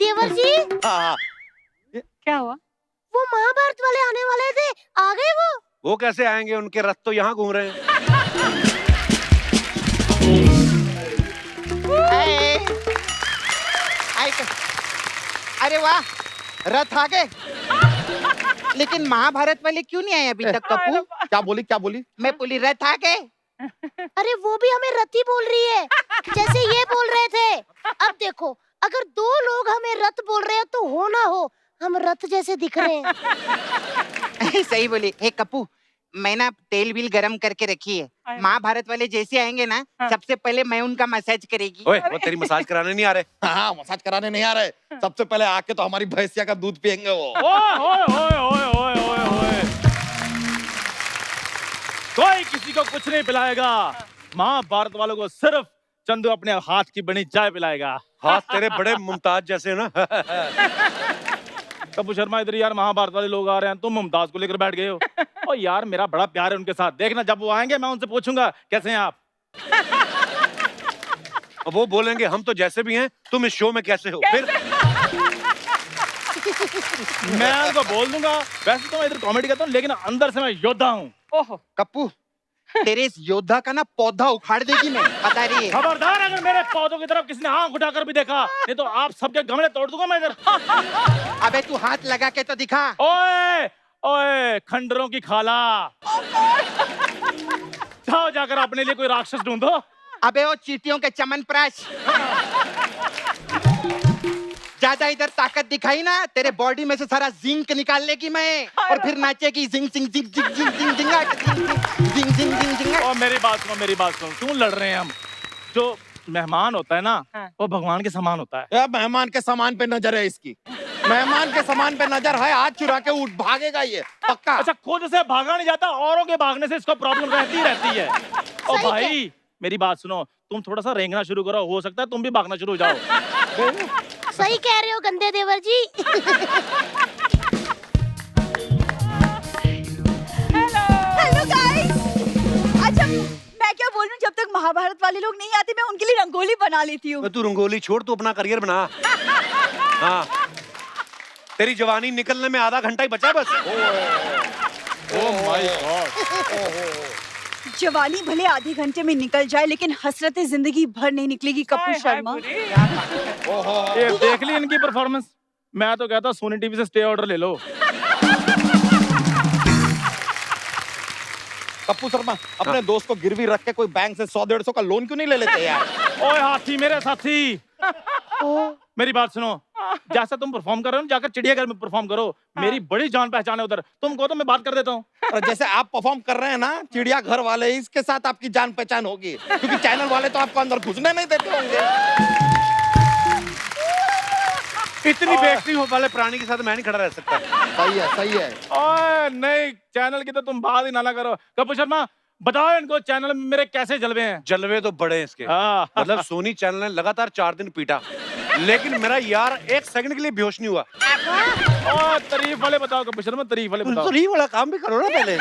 देवर जी हाँ, क्या हुआ? वो महाभारत वाले आने वाले थे, आ गए वो कैसे आएंगे? उनके रथ तो यहाँ घूम रहे हैं। अरे वाह, रथ आ गए। लेकिन महाभारत वाले क्यों नहीं आए अभी तक कप्पू? क्या बोली? मैं बोली रथ आ गए। अरे वो भी हमें रथी बोल रही है, जैसे ये बोल रहे थे। अब देखो, अगर दो लोग हमें रथ बोल रहे हैं तो हो ना हो, हम रथ जैसे दिख रहे हैं। सही बोली। हे कप्पू, मैं ना तेल व्हील गरम करके रखी है। महाभारत वाले जैसे आएंगे ना, सबसे पहले मैं उनका मसाज करेगी। ओए, वो तेरी मसाज कराने नहीं आ रहे। हाँ, मसाज कराने नहीं आ रहे। सबसे पहले आके तो हमारी भैंसिया का दूध पियेंगे वो। ओए। कोई किसी को कुछ नहीं पिलाएगा। महाभारत वालों को सिर्फ चंदू अपने हाथ की बनी चाय पिलाएगा। हाथ तेरे बड़े मुमताज जैसे ना। कप्पू शर्मा, इधर यार महाभारत वाले लोग आ रहे हैं, तुम मुमताज को लेकर बैठ गए हो। और यार मेरा बड़ा प्यार है उनके साथ। देखना जब वो आएंगे मैं उनसे पूछूंगा कैसे हैं आप। अब वो बोलेंगे हम तो जैसे भी हैं, तुम इस शो में कैसे हो? फिर मैं उनको बोल दूंगा वैसे तो मैं इधर कॉमेडी करता हूँ, लेकिन अंदर से मैं योद्धा हूँ। ओहो, कप्पू, तेरे इस योद्धा का ना पौधा उखाड़ देगी मैं, बता रही है। खबरदार, अगर मेरे पौधों की तरफ किसी ने आंख उठाकर भी देखा, नहीं तो आप सबके गमले तोड़ दूंगा मैं इधर। अबे तू हाथ लगा के तो दिखा। ओए ओए, खंडरों की खाला, जाओ जाकर अपने लिए कोई राक्षस ढूंढो। अबे वो चींटियों के चमनप्राश, ज्यादा इधर ताकत दिखाई ना, तेरे बॉडी में से सारा जिंक निकाल लेगी मैं, और फिर नाचेगी जिंग जिंग जिंग जिंग जिंग जिंग जिंग जिंग जिंग जिंग जिंग। और मेरी बात सुनो, क्यों लड़ रहे हैं हम? जो मेहमान होता है ना, वो भगवान के समान होता है। यार, मेहमान के सामान पे नजर है इसकी। मेहमान के सामान पे नजर है, हाथ चुरा के उठ भागेगा ये पक्का। अच्छा, खुद से भागा नहीं जाता, औरों के भागने से इसको प्रॉब्लम रहती है। और भाई मेरी बात सुनो, तुम थोड़ा सा रेंगना शुरू करो, हो सकता है तुम भी भागना शुरू हो जाओ। सही कह रहे हो गंदे देवर जी। Hello guys. अच्छा, मैं क्या बोल रही हूँ, जब तक महाभारत वाले लोग नहीं आते मैं उनके लिए रंगोली बना लेती हूँ। तू रंगोली छोड़, तू अपना करियर बना। हाँ, तेरी जवानी निकलने में आधा घंटा ही बचा है बस। Oh my God. जवानी भले आधे घंटे में निकल जाए, लेकिन हसरतें जिंदगी भर नहीं निकलेगी कप्पू शर्मा। ये देख ली इनकी परफॉर्मेंस। मैं तो कहता सोनी टीवी से स्टे ऑर्डर ले लो। कप्पू शर्मा, अपने दोस्त को गिरवी रख के कोई बैंक से 100-150 का लोन क्यों नहीं ले लेते यार? ओए हाथी मेरे साथी, मेरी बात सुनो, जैसा तुम परफॉर्म कर रहे हो जाकर चिड़ियाघर में परफॉर्म करो। मेरी बड़ी जान पहचान है उधर, तुम कहो तो मैं बात कर देता हूँ। और जैसे आप परफॉर्म कर रहे हैं ना चिड़ियाघर वाले, इसके साथ आपकी जान पहचान होगी, क्योंकि चैनल वाले तो आपको अंदर घुसने नहीं देते होंगे। इतनी बेइज्जती हो वाले प्राणी के साथ मैं नहीं खड़ा रह सकता। सही है। ओए नहीं, चैनल की तो तुम बात ही ना करो। कपूर शर्मा, बताओ इनको चैनल में मेरे कैसे जलवे हैं? जलवे तो बड़े हैं इसके। मतलब सोनी चैनल ने लगातार 4 दिन पीटा, लेकिन मेरा यार 1 सेकंड के लिए बेहोश नहीं हुआ। और तारीफ वाले बताओ कपूर शर्मा, तारीफ वाले बताओ। तारीफ वाला काम भी करो ना पहले।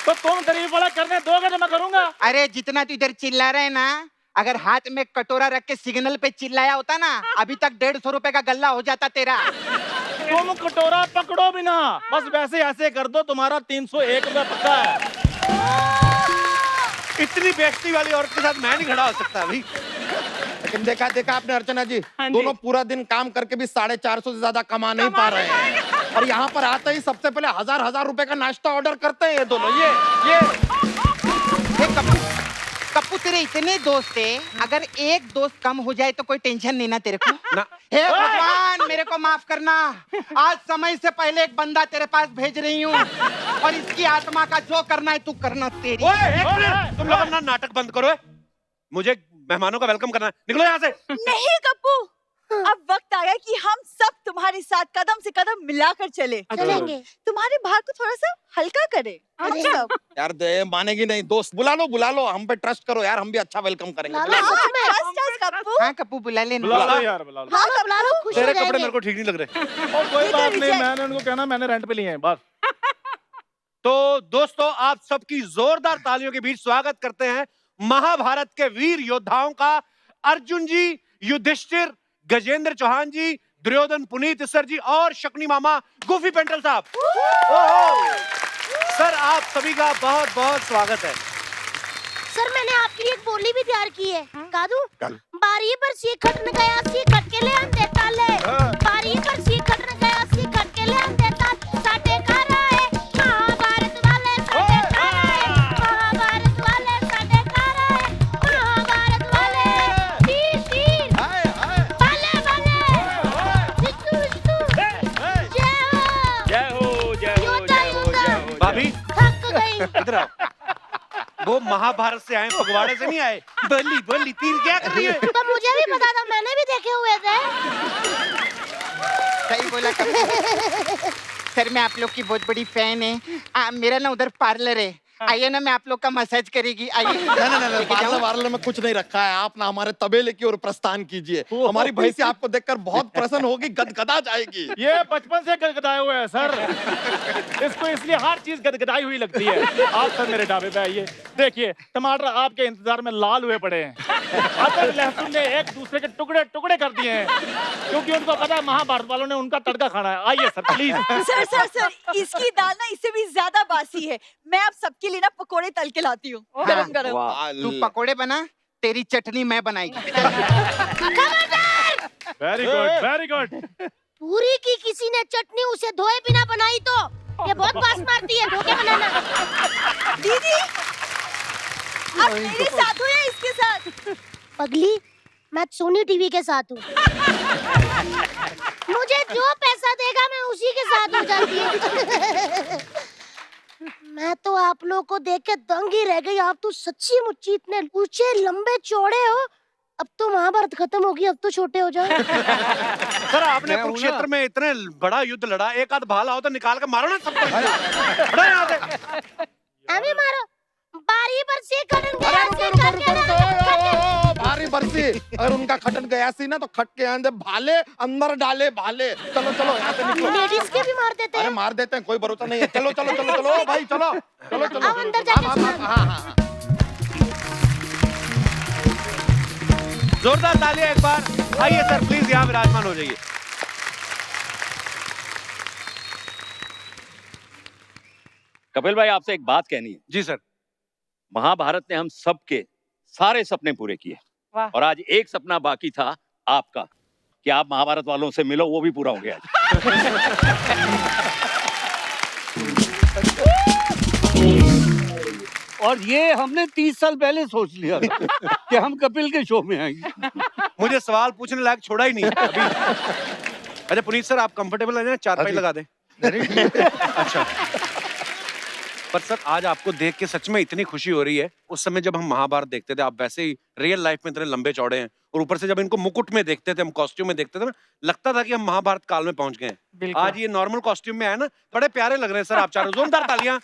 तो तुम तारीफ वाला करने दोगे तो मैं करूंगा। अरे जितना तू इधर चिल्ला रहे हैं ना, अगर हाथ में कटोरा रख के सिग्नल पे चिल्लाया होता ना, अभी तक 150 रुपए का गल्ला हो जाता तेरा। तुम कटोरा पकड़ो भी ना, बस वैसे ऐसे कर दो, तुम्हारा 301 रुपया पक्का है। इतनी बेइज्जती वाली औरत के साथ मैं नहीं खड़ा हो सकता अभी। लेकिन देखा आपने अर्चना जी, दोनों पूरा दिन काम करके भी 450 से ज्यादा कमा नहीं पा रहे हैं, और यहाँ पर आते ही सबसे पहले 1000 रुपए का नाश्ता ऑर्डर करते हैं ये दोनों। ये कप्पू तेरे इतने दोस्त है, अगर एक दोस्त कम हो जाए तो कोई टेंशन नहीं ना तेरे को ना। हे भगवान, मेरे को माफ करना, आज समय से पहले एक बंदा तेरे पास भेज रही हूँ, और इसकी आत्मा का जो करना है तू करना। तेरी तुम लोग अपना नाटक बंद करो। मुझे मेहमानों का वेलकम करना है, निकलो यहाँ से। नहीं कप्पू, अब वक्त आ गया कि हम सब तुम्हारे साथ कदम से कदम मिलाकर चले। चलेंगे। तुम्हारे भार को थोड़ा सा हल्का करे हम सब। यार दे मानेगी नहीं, दोस्त बुला लो, हम पे ट्रस्ट करो यार, हम भी अच्छा वेलकम करेंगे। बुला लो। कप्पू, हाँ कप्पू बुला लेना। बुला लो यार, बुला लो। हाँ बुला लो, खुश हो तेरे कपड़े जाएंगे। मेरे को ठीक नहीं लग रहे। और कोई बात नहीं, मैंने उनको कहना मैंने रेंट पे लिए हैं बस। तो दोस्तों, आप सबकी जोरदार तालियों के बीच स्वागत करते हैं महाभारत के वीर योद्धाओं का, अर्जुन जी, युधिष्ठिर, गजेंद्र चौहान जी, दुर्योधन पुनीत सर जी और शकुनी मामा गुफी पेंटल साहब। ओहो! सर आप सभी का बहुत बहुत स्वागत है। सर मैंने आपके लिए एक बोली भी तैयार की है, गा दूं? बारी पर सी खटन गया सी खट के ले अंदे ताले, बारी पर सी खटन गया सी खट के ले अंदे ताले, साडे घर आए महाभारत वाले, साडे घर आए महाभारत वाले, साडे घर आए महाभारत वाले, तीर तीर भाले भाले, विष्णु विष्णु, जय हो योद्धा योद्धा, भाभी थक गई। इधर आओ। वो महाभारत से आए, फगवाड़े से नहीं आए। बल्ली बल्ली तीर क्या कर रही है? तो मुझे भी पता था, मैंने भी देखे हुए थे। सही बोला कपिल। सर मैं आप लोग की बहुत बड़ी फैन है। मेरा ना उधर पार्लर है, आइए ना मैं आप लोग का मसाज करेगी, आइए। नहीं पार्लर वार्लर में कुछ नहीं रखा है, आप ना हमारे तबेले की ओर प्रस्थान कीजिए। हमारी भैंसी आपको देखकर बहुत प्रसन्न होगी, गदगदा जाएगी। ये बचपन से गदगदाए हुए हैं सर। इसको इसलिए हर चीज गदगदाई हुई लगती है। आप सर मेरे ढाबे पे आइए, देखिए टमाटर आपके इंतजार में लाल हुए पड़े हैं। अदरक लहसुन ने एक दूसरे के टुकड़े टुकड़े कर दिए हैं, क्योंकि उनको पता है महाभारत वालों ने उनका तड़का खाना है। आइए सर प्लीज। सर इसकी दाल ना इससे भी ज्यादा बासी है। मैं आप सबके लिए ना पकोड़े तल के लाती हूँ गरम गरम। तू पकोड़े बना, तेरी चटनी मैं बनाएगी। Very good very good. पूरी की किसी ने चटनी उसे धोए बिना बनाई तो ये बहुत बास मारती है, धो के बनाना। दीदी आप मेरे साथ हो या इसके साथ? पगली मैं सोनी टीवी के साथ हूँ। मुझे जो पैसा देगा मैं उसी के साथ हो जाती हूँ। मैं तो आप लोग को देख के दंग ही रह गई। आप तो सच्ची मुच्ची इतने ऊंचे लंबे चौड़े हो। अब तो महाभारत खत्म होगी, अब तो छोटे हो जाओ। सर आपने कुरुक्षेत्र में इतने बड़ा युद्ध लड़ा, एक आध भाला हो तो निकाल के मारो ना सबको। बड़ा यहाँ से। हमें मारो। बारी पर से खटन अरे गया रुको, से रुको, खट रुको, के रुको, भारी बरसी। अगर उनका खटन गया सी ना तो खट के अंदर भाले अंदर डाले भाले। चलो चलो यहाँ से निकलो। लेडीज के भी मार देते अरे हैं। मार देते हैं, कोई भरोसा नहीं है। चलो चलो चलो चलो भाई चलो चलो चलो। अब अंदर जाके हाँ। जोरदार तालियां एक बार। आइए सर प्लीज यहाँ विराजमान हो जाइए। कपिल भाई आपसे एक बात कहनी है। जी सर। महाभारत ने हम सबके सारे सपने पूरे किए और आज एक सपना बाकी था आपका, कि आप महाभारत वालों से मिलो, वो भी पूरा हो गया। और ये हमने 30 साल पहले सोच लिया था कि हम कपिल के शो में आएंगे। मुझे सवाल पूछने लायक छोड़ा ही नहीं अभी। अच्छा पुनीत सर आप कंफर्टेबल है ना, चारपाई लगा दें। अच्छा पर सर आज आपको देख के सच में इतनी खुशी हो रही है। उस समय जब हम महाभारत देखते थे, आप वैसे ही रियल लाइफ में इतने लंबे चौड़े हैं, और ऊपर से जब इनको मुकुट में देखते थे, हम कॉस्ट्यूम में देखते थे ना, लगता था कि हम महाभारत काल में पहुंच गए हैं। आज ये नॉर्मल कॉस्ट्यूम में आए ना, बड़े प्यारे लग रहे हैं सर आप चारों। जोरदार तालियां।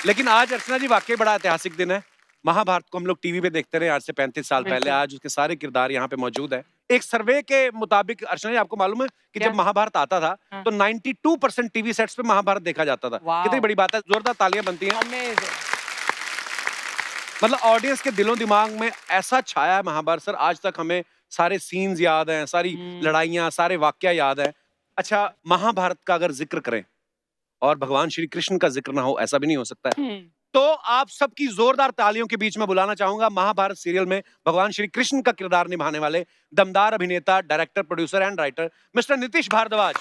लेकिन आज अर्चना जी वाकई बड़ा ऐतिहासिक दिन है। महाभारत को हम लोग टीवी पे देखते रहे आज से 35 साल पहले, आज उसके सारे किरदार यहाँ पे मौजूद है। एक सर्वे के मुताबिक अर्चना जी आपको मालूम है कि जब महाभारत आता था तो 92% टीवी सेट्स पे महाभारत देखा जाता था। कितनी बड़ी बात है, जोरदार तालियां बनती हैं। मतलब ऑडियंस के दिलों दिमाग में ऐसा छाया है महाभारत सर, आज तक हमें सारे सीन्स याद हैं, सारी लड़ाइयां, सारे वाक्य याद है। अच्छा महाभारत का अगर जिक्र करें और भगवान श्री कृष्ण का जिक्र ना हो, ऐसा भी नहीं हो सकता है। तो आप सबकी जोरदार तालियों के बीच में बुलाना चाहूंगा महाभारत सीरियल में भगवान श्री कृष्ण का किरदार निभाने वाले दमदार अभिनेता, director, producer and writer mister Nitish Bharadwaj.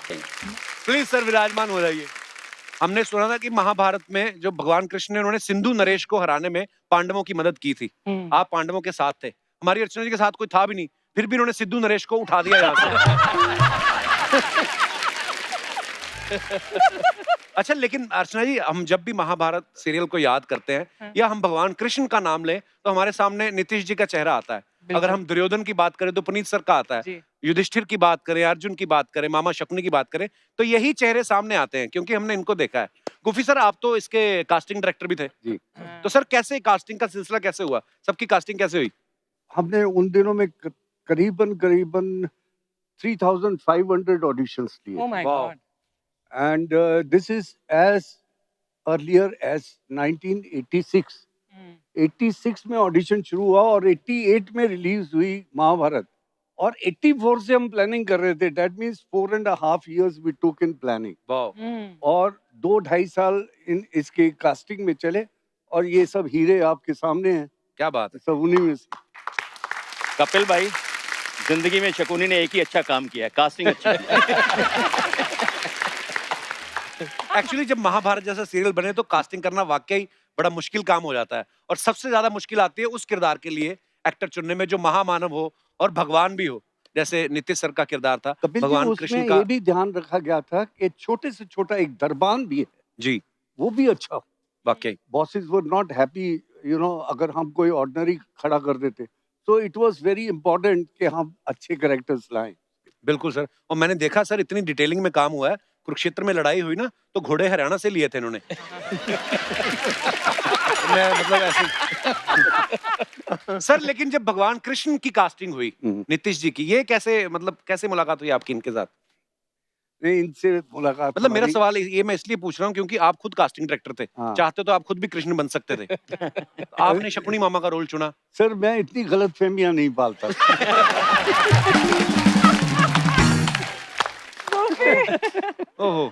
Please sir विराजमान हो जाइए। हमने सुना था कि महाभारत में जो भगवान कृष्ण ने, उन्होंने सिंधु नरेश को हराने में पांडवों की मदद की थी। आप पांडवों के साथ थे, हमारी अर्चना जी के साथ कोई था भी नहीं, फिर भी उन्होंने सिंधु नरेश को उठा दिया यहाँ से। अच्छा लेकिन अर्चना जी हम जब भी महाभारत सीरियल को याद करते हैं या हम भगवान कृष्ण का नाम लें तो हमारे सामने नीतीश जी का चेहरा आता है। अगर हम दुर्योधन की बात करें तो पुनीत सर का आता है, युधिष्ठिर की बात करें, अर्जुन की बात करें, मामा शकुनी की बात करें, तो यही चेहरे सामने आते हैं क्योंकि हमने इनको देखा है। गुफी सर आप तो इसके कास्टिंग डायरेक्टर भी थे जी, तो सर कैसे कास्टिंग का सिलसिला कैसे हुआ, सबकी कास्टिंग कैसे हुई? हमने उन दिनों में करीबन 3500 ऑडिशंस लिए। And this is as earlier as 1986 86 में ऑडिशन शुरू हुआ और 88 में रिलीज हुई महाभारत, और 84 से हम प्लानिंग कर रहे थे। That means 4.5 years we took in planning, वाह, और 2-2.5 साल इन इसके कास्टिंग में चले, और ये सब हीरे आपके सामने हैं, क्या बात है। सब उन्हीं में से। कपिल भाई, जिंदगी में शकुनी ने एक ही अच्छा काम किया है, कास्टिंग अच्छी है। एक्चुअली जब महाभारत जैसा सीरियल बने तो कास्टिंग करना वाकई बड़ा मुश्किल काम हो जाता है, और सबसे ज्यादा मुश्किल आती है उस किरदार के लिए एक्टर चुनने में जो महामानव हो और भगवान भी हो, जैसे नीतीश सर का किरदार था कपिल जी, भगवान कृष्ण उसमें का। ये भी ध्यान रखा गया था कि छोटे से छोटा एक दरबान भी है, जी, वो भी अच्छा हो। वाकई bosses were not happy, you know, अगर हम कोई ऑर्डिनरी खड़ा कर देते। तो इट वाज वेरी इंपॉर्टेंट कि हम अच्छे कैरेक्टर्स लाएं। बिल्कुल सर। और मैंने देखा सर, इतनी डिटेलिंग में काम हुआ है। कुरुक्षेत्र में लड़ाई हुई ना, तो घोड़े हरियाणा से लिए थे इन्होंने। मैं मतलब ऐसे सर, लेकिन जब भगवान कृष्ण की कास्टिंग हुई नीतीश जी की, ये कैसे, मतलब कैसे मुलाकात हुई आपकी इनके साथ? नहीं, इनसे मुलाकात मतलब मेरा हमारी- सवाल ये मैं इसलिए पूछ रहा हूँ क्योंकि आप खुद कास्टिंग डायरेक्टर थे। हाँ। चाहते तो आप खुद भी कृष्ण बन सकते थे। तो आपने शकुनी मामा का रोल चुना। सर, मैं इतनी गलतफहमियां नहीं पालता। ओहो।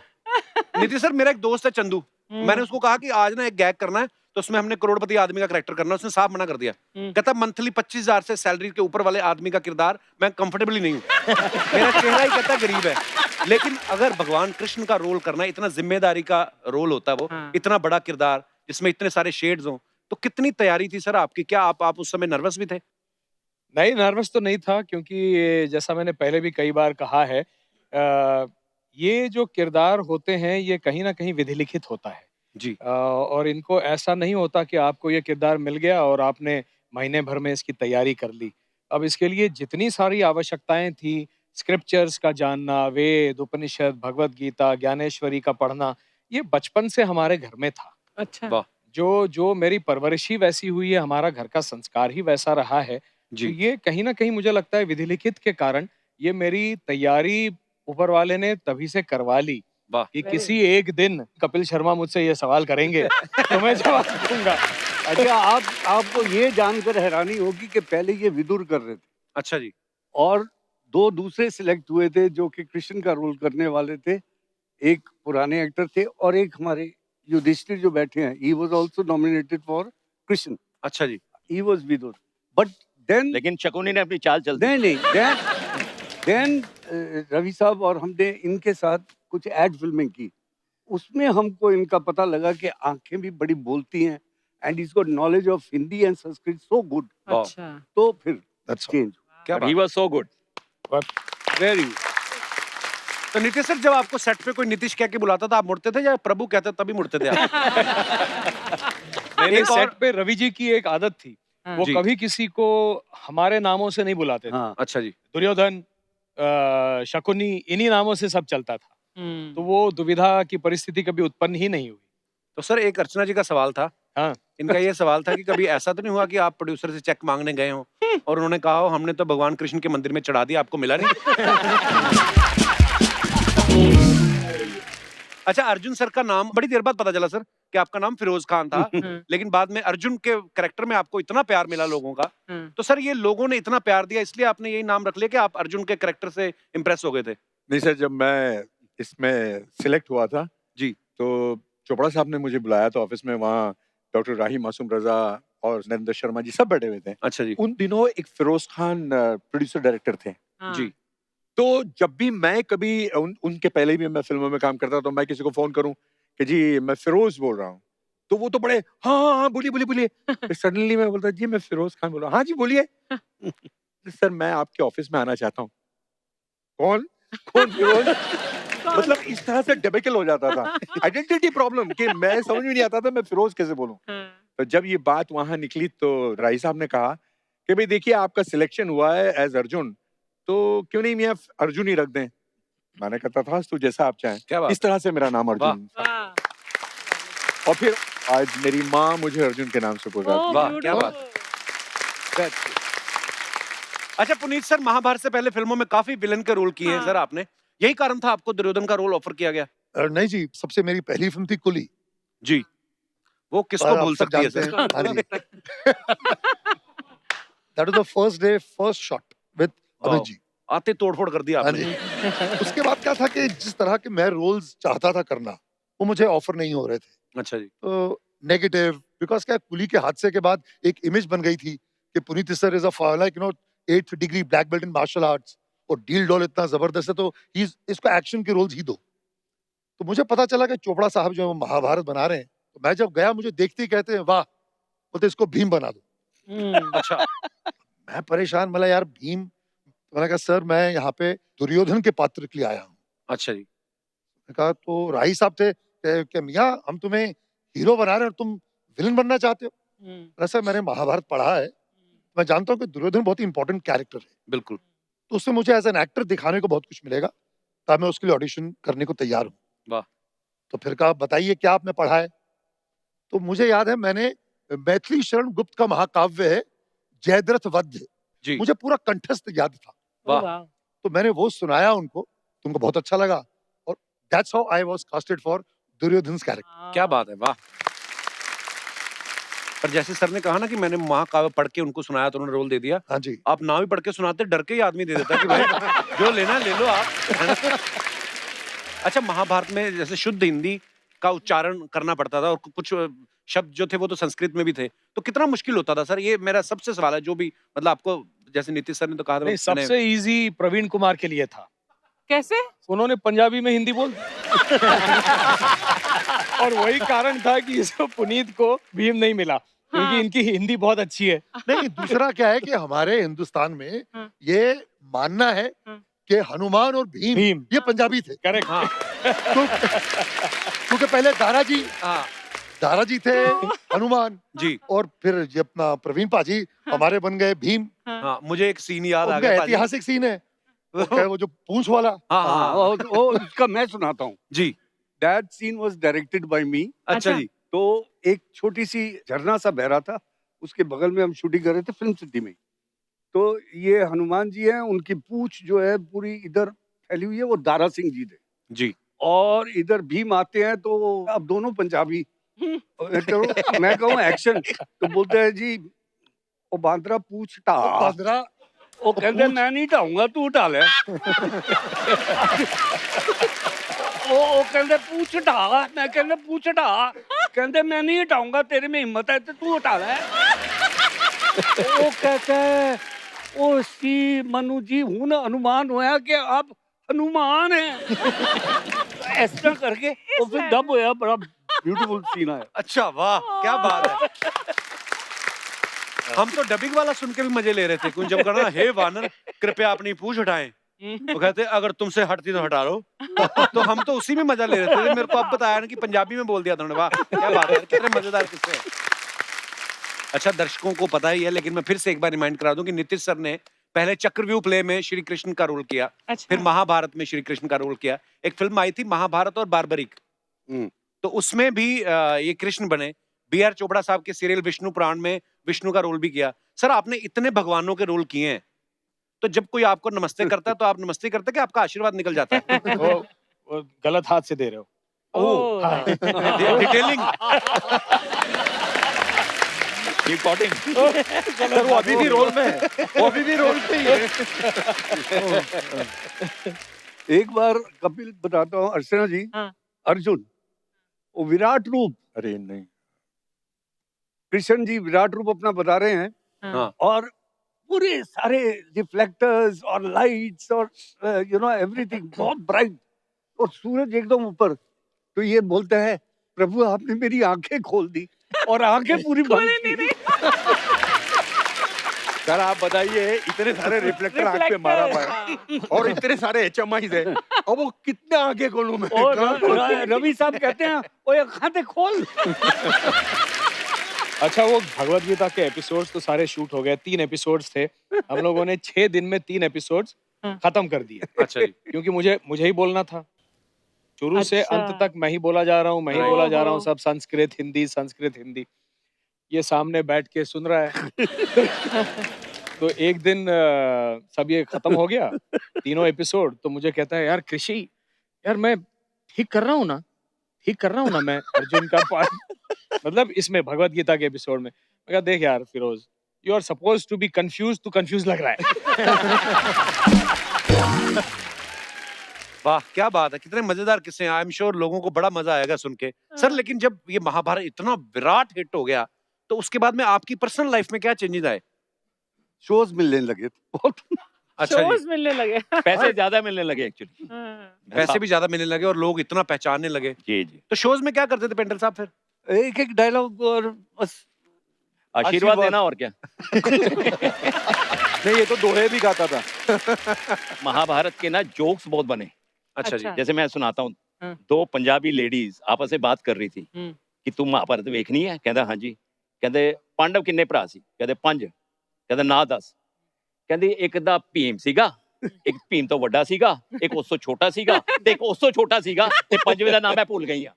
नीतीश सर, मेरा एक दोस्त है चंदू, मैंने उसको कहा कि आज ना एक गैग करना है, तो उसमें हमने करोड़पति आदमी का कैरेक्टर करना है। उसने साफ मना कर दिया। कहता मंथली 25,000 से सैलरी के ऊपर वाले आदमी का किरदार मैं कंफर्टेबली नहीं हूँ। मेरा चेहरा ही कहता गरीब है। लेकिन अगर भगवान कृष्ण का रोल करना, इतना जिम्मेदारी का रोल होता है वो, इतना बड़ा किरदार जिसमें इतने सारे शेड्स हों, तो कितनी तैयारी थी सर आपकी? क्या आप उस समय नर्वस भी थे? नहीं, नर्वस तो नहीं था, क्योंकि जैसा मैंने पहले भी कई बार कहा है, ये जो किरदार होते हैं ये कहीं ना कहीं विधि लिखित होता है जी। और इनको ऐसा नहीं होता कि आपको ये किरदार मिल गया और आपने महीने भर में इसकी तैयारी कर ली। अब इसके लिए जितनी सारी आवश्यकताएं थी, स्क्रिप्चर्स का जानना, वेद, उपनिषद, भगवत गीता, ज्ञानेश्वरी का पढ़ना, ये बचपन से हमारे घर में था। अच्छा। वाह। जो मेरी परवरिश ही वैसी हुई है, हमारा घर का संस्कार ही वैसा रहा है। जी। तो ये कहीं ना कहीं मुझे लगता है विधि लिखित के कारण ये मेरी तैयारी ऊपर वाले ने तभी से करवा ली वाह। कि किसी एक दिन कपिल शर्मा मुझसे ये सवाल करेंगे तो मैं जवाब दूंगा। अच्छा, आपको ये जानकर हैरानी होगी कि पहले ये विदुर कर रहे थे, अच्छा जी। और 2 दूसरे सिलेक्ट हुए थे जो कि कृष्ण का रोल करने वाले थे। एक पुराने एक्टर थे और एक हमारे युधिष्ठिर जो बैठे हैं, he was also nominated for Krishna. अच्छा जी। He was Vidur, but then लेकिन शकुनी ने अपनी चाल चल दी। नहीं, देन रवि साहब और हमने इनके साथ कुछ एड फिल्में की। उसमें हमको इनका पता लगा कि आंखें भी बड़ी बोलती हैं, and is got knowledge of Hindi and Sanskrit so good. अच्छा। तो फिर चेंज। क्या He बात। was so good. वेरी तो नीतीश सर, जब आपको सेट पे कोई नीतीश कह के बुलाता था, आप मुड़ते थे या प्रभु कहते तभी मुड़ते थे आप? मैंने एक और- सेट पे रवि जी की एक आदत थी, वो जी। कभी किसी को हमारे नामों से नहीं बुलाते थे। हाँ, अच्छा जी। दुर्योधन, शकुनी, इन्हीं नामों से सब चलता था। तो वो दुविधा की परिस्थिति कभी उत्पन्न ही नहीं हुई। तो सर, एक अर्चना जी का सवाल था। हाँ। इनका ये सवाल था कि कभी ऐसा तो नहीं हुआ कि आप प्रोड्यूसर से चेक मांगने गए हो और उन्होंने कहा हो हमने तो भगवान कृष्ण के मंदिर में चढ़ा दिया, आपको मिला नहीं? अच्छा, अर्जुन सर का नाम बड़ी देर बाद पता चला सर कि आपका नाम फिरोज खान था, लेकिन बाद में अर्जुन के कैरेक्टर में आपको इतना प्यार मिला लोगों का। तो सर, ये लोगों ने इतना प्यार दिया इसलिए आपने यही नाम रख लिया कि आप अर्जुन के कैरेक्टर से इम्प्रेस हो गए थे? नहीं सर, जब मैं इसमें सिलेक्ट हुआ था जी, तो चोपड़ा साहब ने मुझे बुलाया था ऑफिस में। वहाँ डॉक्टर राही मासूम रजा और नरेंद्र शर्मा जी सब बैठे हुए थे। अच्छा जी। उन दिनों एक फिरोज खान प्रोड्यूसर डायरेक्टर थे जी। तो जब भी मैं कभी उनके पहले भी मैं फिल्मों में काम करता तो मैं किसी को फोन करूं कि जी मैं फिरोज बोल रहा हूँ, तो वो तो बड़े हाँ बोलिए। फिर सडनली मैं बोलता जी मैं फिरोज खान बोल रहा हूँ। हाँ जी बोलिए। सर मैं आपके ऑफिस में आना चाहता हूँ। कौन फिरोज? मतलब इस तरह से डेबिकल हो जाता था, आइडेंटिटी प्रॉब्लम, कि मैं समझ में नहीं आता था मैं फिरोज कैसे बोलूं। तो जब ये बात वहां निकली तो राय साहब ने कहा कि भाई देखिए आपका सिलेक्शन हुआ है एज अर्जुन, तो क्यों नहीं मियां अर्जुन ही रख दें। मैंने कहा था तो जैसा आप चाहें। क्या बात। इस तरह से मेरा नाम अर्जुन। और फिर आज मेरी माँ मुझे अर्जुन के नाम से पुकारती। वाह, क्या बात। अच्छा पुनीत सर, महाभारत से पहले फिल्मों में काफी विलन के रोल किए हैं सर आपने, यही कारण था आपको दुर्योधन का रोल ऑफर किया गया? नहीं जी, सबसे मेरी पहली फिल्म थी कुली। जी, वो किसको आप भूल सब सकती है जानते सर? हैं। हाँ जी। That was the first day first shot with Amit ji. आते तोड़फोड़ कर दिया हाँ आपने। जी। उसके बाद क्या था कि जिस तरह के मैं रोल्स चाहता था करना वो मुझे ऑफर नहीं हो रहे थे। अच्छा जी। तो नेगेटिव बिकॉज क्या कुली के हादसे के बाद एक इमेज बन गई थी कि Puneet sir is a like 8th degree black belt in martial arts और डील डॉल इतना जबरदस्त है, तो इसको एक्शन के रोल्स ही दो। तो मुझे पता चला कि चोपड़ा साहब जो महाभारत बना रहे हैं, तो मैं जब गया मुझे देखते ही कहते हैं वाह, बोलते इसको भीम बना दो। अच्छा। मैं परेशान, बोला यार भीम, तो मैंने कहा सर मैं यहाँ पे दुर्योधन के पात्र के लिए आया हूँ। अच्छा जी। मैंने कहा तो राही साहब थे कि मियाँ हम तुम्हें हीरो बना रहे हैं और तुम विलन बनना चाहते हो। बोला सर मैंने महाभारत पढ़ा है, मैं जानता हूँ कि दुर्योधन बहुत ही इंपॉर्टेंट कैरेक्टर है, बिल्कुल। तो उससे मुझे एज एन एक्टर दिखाने को बहुत कुछ मिलेगा, तब मैं उसके लिए ऑडिशन करने को तैयार हूँ। वाह। तो फिर कहा बताइए क्या आपने पढ़ा है। तो मुझे याद है मैंने मैथिली शरण गुप्त का महाकाव्य है जयद्रथ वध, जी। मुझे पूरा कंठस्थ याद था। वाह। तो मैंने वो सुनाया उनको, तुमको बहुत अच्छा लगा, और that's how I was casted for Duryodhan's character. क्या बात है, वाह। पर जैसे सर ने कहा ना कि मैंने महाकाव्य पढ़ के उनको सुनाया तो उन्होंने रोल दे दिया। हाँ जी। आप ना भी पढ़ के सुनाते, डर के ही आदमी दे देता कि भाई जो लेना ले लो आप, है ना? अच्छा, महाभारत में जैसे शुद्ध हिंदी का उच्चारण करना पड़ता था और कुछ शब्द जो थे वो तो संस्कृत में भी थे, तो कितना मुश्किल होता था सर? ये मेरा सबसे सवाल है, जो भी मतलब आपको जैसे नीतीश सर ने तो कहा था। नहीं, सबसे इजी प्रवीण कुमार के लिए था। कैसे? उन्होंने पंजाबी में हिंदी बोल और वही कारण था कि इसको पुनीत को भीम नहीं मिला, क्योंकि इनकी हिंदी बहुत अच्छी है। नहीं, दूसरा क्या है कि हमारे हिंदुस्तान में ये मानना है कि हनुमान और भीम ये पंजाबी थे। करेक्ट। हाँ। क्योंकि पहले दारा जी थे हनुमान जी, और फिर ये अपना प्रवीण पाजी हमारे बन गए भीम। हाँ, मुझे एक सीन याद आ उनका गया पाजी। ऐतिहासिक सीन है वो जो पूंछ वाला। हाँ, हाँ, हाँ। वो उसका मैं सुनाता हूँ जी। That scene was directed by me. अच्छा जी। तो एक छोटी सी झरना सा बह रहा था, उसके बगल में हम शूटिंग कर रहे थे फिल्म सिटी में। तो ये हनुमान जी हैं, उनकी पूंछ जो है पूरी इधर फैली हुई है, वो दारा सिंह जी थे जी। और इधर भीम आते हैं, तो अब दोनों पंजाबी। मैं कहूँ एक्शन, तो बोलते हैं जी ओ बांद्रा पूछ टा। बांद्रा वो कहते मैं नहीं ढाऊंगा, तू ढा ले। वो कहते पूछ ढा, मैं कहते पूछ ढा, कहते मैं नहीं हटाऊंगा, तेरे में हिम्मत है तो तू हटा ले। वो कहता है ओ सी मनु जी हूं ना हनुमान होया कि आप हनुमान हैं। ऐसा करके और फिर डब होया, बड़ा ब्यूटीफुल सीन है। अच्छा, वाह, क्या बात है। हम तो डबिंग वाला सुन के भी मजे ले रहे थे, क्योंकि जब कहना हे वानर कृपया अपनी पूंछ हटाएं, तो कहते अगर तुमसे हटती तो हटा लो। तो हम तो उसी में मजा ले रहे थे। मेरे को अब बताया ना कि पंजाबी में बोल दिया था उन्होंने। वाह, क्या बात है, कितने मजेदार किस्से। अच्छा, दर्शकों को पता ही है, लेकिन मैं फिर से एक बार रिमाइंड करा दूं कि नीतीश सर ने पहले चक्रव्यूह प्ले में श्री कृष्ण का रोल किया। अच्छा। फिर महाभारत में श्री कृष्ण का रोल किया। एक फिल्म आई थी महाभारत और बार्बरिक, तो उसमें भी ये कृष्ण बने। B.R. चोपड़ा साहब के सीरियल विष्णु पुराण में विष्णु का रोल भी किया। सर, आपने इतने भगवानों के रोल किए हैं, तो जब कोई आपको नमस्ते करता है तो आप नमस्ते करते हैं कि आपका आशीर्वाद निकल जाता है? वो गलत हाथ से दे रहे हो। ओह, हाँ। डिटेलिंग। सर वो अभी भी रोल में है, वो अभी भी रोल पे ही है। एक बार कपिल बताता हूँ, अर्चना जी, अर्जुन वो विराट रूप, अरे नहीं, कृष्ण जी विराट रूप अपना बता रहे हैं, हाँ। और पूरे सारे रिफ्लेक्टर्स और लाइट्स और एवरीथिंग बहुत ब्राइट, और सूरज एकदम ऊपर। तो ये बोलता है प्रभु आपने मेरी आंखें खोल दी, और आंखें पूरी बंद थी। सर आप बताइए, इतने सारे रिफ्लेक्टर आंख पे मारा हुआ है और इतने सारे HMIs है, और वो कितने आगे खोलूं मैं? और रवि साहब कहते हैं ओए आंखें खोल। अच्छा, वो भगवत गीता के एपिसोड्स तो सारे शूट हो गए। 3 एपिसोड्स थे, हम लोगों ने 6 दिन में 3 एपिसोड्स खत्म कर दिए। अच्छा जी। क्योंकि मुझे ही बोलना था शुरू से अच्छा। अंत तक। मैं ही बोला जा रहा हूँ, मैं ही बोला जा रहा हूँ, सब संस्कृत हिंदी। ये सामने बैठ के सुन रहा है। तो एक दिन सब ये खत्म हो गया, तीनों एपिसोड, तो मुझे कहता है यार कृषि, यार मैं ठीक कर रहा हूँ ना? ठीक कर रहा हूँ ना मैं अर्जुन का पार्ट मतलब इसमें भगवत गीता के एपिसोड में मैं कहा देख यार Firoz you are suppose to be confuse तू कंफ्यूज लग रहा है वाह क्या बात है, कितने मजेदार किस्से हैं। आई एम श्योर लोगों को बड़ा मजा आएगा सुन के। सर लेकिन जब ये महाभारत इतना विराट हिट हो गया तो उसके बाद में आपकी पर्सनल लाइफ में क्या चेंजेस आए? शोज मिलने लगे बहुत। अच्छा जी, शोज मिलने लगे। पैसे ज्यादा मिलने लगे एक्चुअली। पैसे भी ज्यादा मिलने लगे और लोग इतना पहचानने लगे। जी जी। तो शोज में क्या करते थे पेंडल साहब फिर? एक एक डायलॉग और बस आशीर्वाद देना और क्या। नहीं ये तो दोहे भी गाता था। महाभारत के ना जोक्स बहुत बने। अच्छा जी, जैसे मैं सुनाता हूँ, हाँ। 2 पंजाबी लेडीज आपस में बात कर रही थी कि तुम महाभारत वेखनी है। कहता हाँ जी। कहते पांडव किन्ने भरा सी? कहते 5। कहते ना 10। कहते एक दा भीम सीगा, एक भीम तो वड्डा सीगा, एक उस तो छोटा सीगा ते एक उस तो छोटा सीगा ते पंजवें दा नाम मैं भूल गई हां।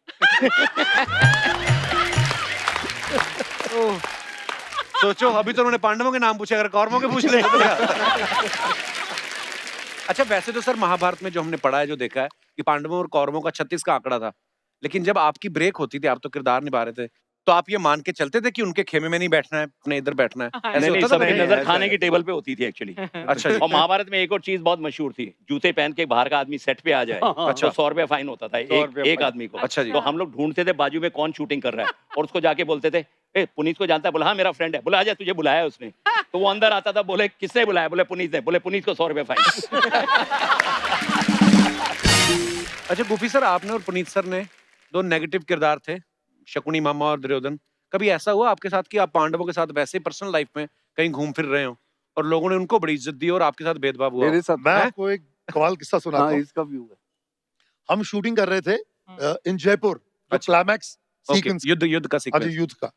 सोचो अभी तो उन्होंने पांडवों के नाम पूछे, अगर कौरवों के पूछ ले तो क्या? अच्छा वैसे तो सर महाभारत में जो हमने पढ़ा है, जो देखा है कि पांडवों और कौरवों का 36 का आंकड़ा था, लेकिन जब आपकी ब्रेक होती थी, आप तो किरदार निभा रहे थे, तो आप ये मान के चलते थे कि उनके खेमे में नहीं बैठना है, अपने इधर बैठना है? ऐसे नहीं, होता था सबकी पहले? नजर खाने की टेबल पे होती थी एक्चुअली। अच्छा जी। और महाभारत में एक और चीज बहुत मशहूर थी, जूते पहन के बाहर का आदमी सेट पे आ जाए अच्छा। तो 100 रुपया फाइन होता था एक आदमी को। अच्छा जी। तो हम लोग ढूंढते थे बाजू में कौन शूटिंग कर रहा है और उसको जाके बोलते थे ए पुनीत को जानता है? बोला हाँ मेरा फ्रेंड है। बोला आजा तुझे बुलाया है उसने। तो वो अंदर आता था, बोले किसने बुलाया? बोले पुनीत ने। बोले पुनीत को 100 रुपया फाइन। अच्छा गोपी सर, आपने और पुनीत सर ने 2 नेगेटिव किरदार थे, शकुनी मामा और दुर्योधन। कभी ऐसा हुआ आपके साथ कि आप पांडवों के साथ वैसे पर्सनल लाइफ में कहीं घूम फिर रहे हो और लोगों ने उनको बड़ी इज्जत दी और आपके साथ भेदभाव हुआ? मेरे साथ मैं आपको एक कमाल किस्सा सुनाता हाँ हूँ। इसका भी हुआ। हम शूटिंग कर रहे थे इन जयपुर, जो अच्छा। क्लाइमैक्स ओके, सीक्वेंस, युद्ध का सीक्वेंस। युद्ध का।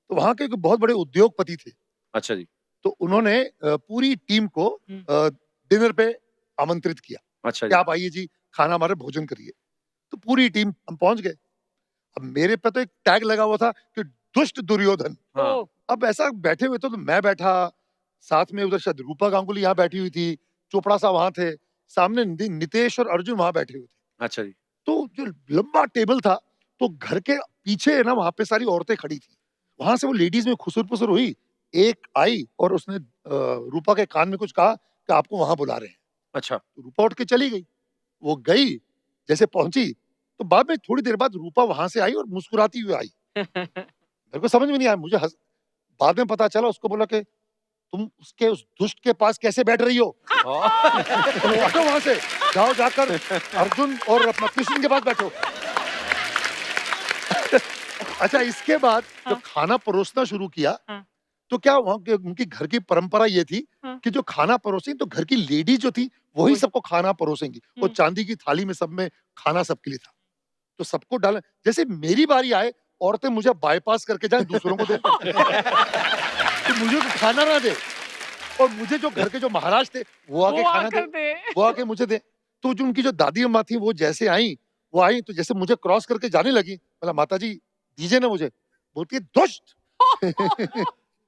तो वहां के एक बहुत बड़े उद्योगपति थे, अच्छा जी। तो उन्होंने पूरी टीम को डिनर पे आमंत्रित किया अच्छा कि जी। आप आइए जी, खाना हमारे भोजन करिए। तो पूरी टीम हम पहुंच गए। अब मेरे पे तो एक टैग लगा हुआ था कि दुष्ट दुर्योधन। हाँ। अब ऐसा बैठे हुए तो मैं बैठा, साथ में उधर शायद रूपा गांगुली यहाँ बैठी हुई थी, चोपड़ा साहब वहां थे, सामने नितेश और अर्जुन वहां बैठे हुए थे। अच्छा जी। तो जो लंबा टेबल था, तो घर के पीछे है ना, वहां पे सारी औरतें खड़ी थी। वहां से वो लेडीज में खुसुर पुसुर हुई, एक आई और उसने रूपा के कान में कुछ कहा कि आपको वहां बुला रहे हैं। अच्छा। तो रूपा उठ के चली गई। वो गई, जैसे पहुंची तो बाद में थोड़ी देर बाद रूपा वहां से आई और मुस्कुराती हुई आई। मेरे को समझ में नहीं आया, मुझे बाद में पता चला, उसको बोला कि तुम उसके उस दुष्ट के पास कैसे बैठ रही हो? तो हटो वहां से, जाओ जाकर अर्जुन और अपना कृष्ण के पास बैठो। अच्छा इसके बाद जो खाना परोसना शुरू किया, तो क्या वहाँ के उनकी घर की परंपरा ये थी कि जो खाना परोसेंगी तो घर की लेडी जो थी वही सबको खाना परोसेंगी। वो चांदी की थाली में सब में खाना सबके लिए था, तो सबको डाला। जैसे मेरी बारी आए, औरतें मुझे बाईपास करके जाए, दूसरों को दे तो मुझे तो खाना ना दे, और मुझे जो घर के जो महाराज थे वो आके खाना दे, वो आके मुझे दे। तो जो उनकी जो दादी अम्मा थी वो जैसे आई, वो आई तो जैसे मुझे क्रॉस करके जाने लगी, बोला माता जी दीजिए ना मुझे। बोलती है दुष्ट।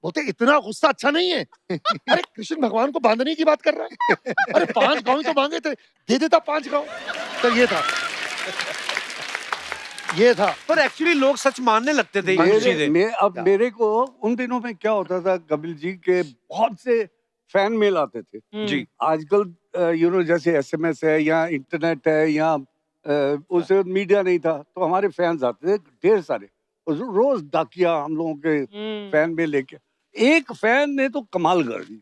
बोलते इतना गुस्सा अच्छा नहीं है। अरे कृष्ण भगवान को बांधने की बात कर रहा है। अरे 5 गाँव तो मांगे थे, दे देता 5 गाँव। तो ये था पर एक्चुअली लोग सच मानने लगते थे ये चीजें। अब मेरे को उन दिनों में क्या होता था, कपिल जी के बहुत से फैन मेल आते थे जी। आजकल यू नो जैसे SMS है या इंटरनेट है या उस मीडिया नहीं था, तो हमारे फैंस आते थे ढेर सारे, रोज डाकिया हम लोगों के फैन में लेके। एक फैन ने तो कमाल कर दी,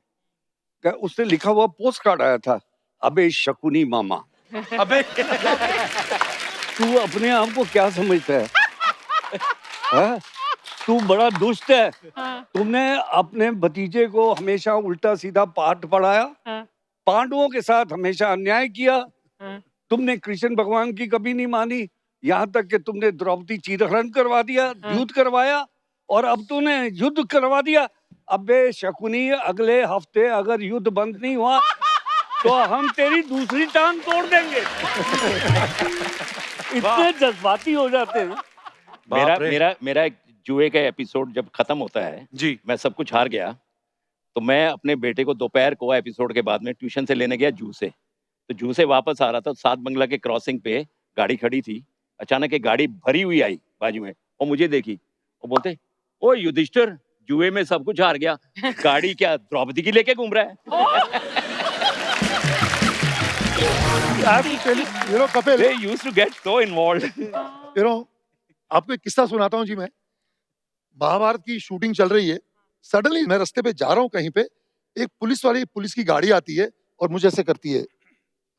उसने लिखा हुआ पोस्ट कार्ड आया था, अबे शकुनी मामा। अबे तू अपने आप को क्या समझता है? हाँ? तू बड़ा दुष्ट है। तुमने अपने भतीजे को हमेशा उल्टा सीधा पाठ पढ़ाया, पांडवों के साथ हमेशा अन्याय किया, तुमने कृष्ण भगवान की कभी नहीं मानी, यहाँ तक कि तुमने द्रौपदी चीरहरण करवा दिया, युद्ध करवाया, और अब तूने युद्ध करवा दिया। अबे शकुनी, अगले हफ्ते अगर युद्ध बंद नहीं हुआ तो हम तेरी दूसरी टांग तोड़ देंगे। इतने जज्बाती हो जाते हैं। मेरा एक जुए का एपिसोड जब खत्म होता है जी, मैं सब कुछ हार गया, तो मैं अपने बेटे को दोपहर को एपिसोड के बाद में ट्यूशन से लेने गया जू से। तो जू से वापस आ रहा था, 7 बंगला के क्रॉसिंग पे गाड़ी खड़ी थी। अचानक एक गाड़ी भरी हुई आई बाजू में और मुझे देखी और बोलते, ओ युधिष्ठिर, जुए में सब कुछ हार गया, गाड़ी क्या द्रौपदी की लेके घूम रहा है? You know, Kapil, They used to get so involved. you know, आपको एक किस्सा सुनाता हूँ जी मैं। महाभारत की शूटिंग चल रही है, सडनली मैं रास्ते पे जा रहा हूँ कहीं पे, एक पुलिस की गाड़ी आती है और मुझे ऐसे करती है,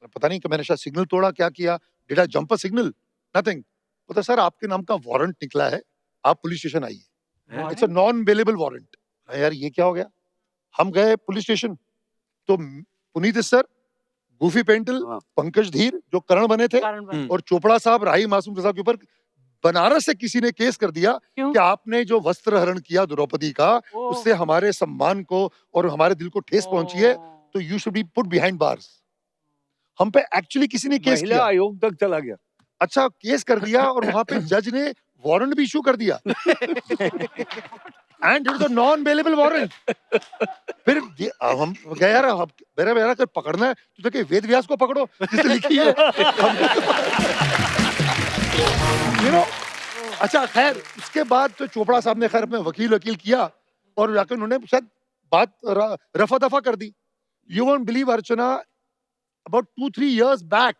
पता नहीं कि मैंने शायद सिग्नल तोड़ा, क्या किया, did I jump a signal, nothing. पता सर आपके नाम का वारंट निकला है, आप पुलिस स्टेशन आइए, it's a non available warrant. यार ये क्या हो गया? हम गए पुलिस स्टेशन, तो पुनीत सर, गूफी पेंटल, पंकज धीर जो करण बने थे, और चोपड़ा साहब, राही मासूम साहब के ऊपर बनारस से किसी ने केस कर दिया कि आपने जो वस्त्र हरण किया द्रौपदी का, उससे हमारे सम्मान को और हमारे दिल को ठेस पहुंची है, तो you should be put behind bars. हम पे एक्चुअली किसी ने केस किया, आयोग तक चला गया। अच्छा केस कर दिया और वहां पे जज ने वारंट भी इशू कर दिया, and it is a non available warrant. फिर हम गए यार, मेरा अगर पकड़ना है तो देखिए वेद व्यास को पकड़ो जिसने लिखी है। You know, अच्छा खैर उसके बाद तो चोपड़ा साहब ने खैर अपने वकील किया और जाकर उन्होंने शायद बात रफा दफा कर दी। You won't believe Archana, about 2-3 years back,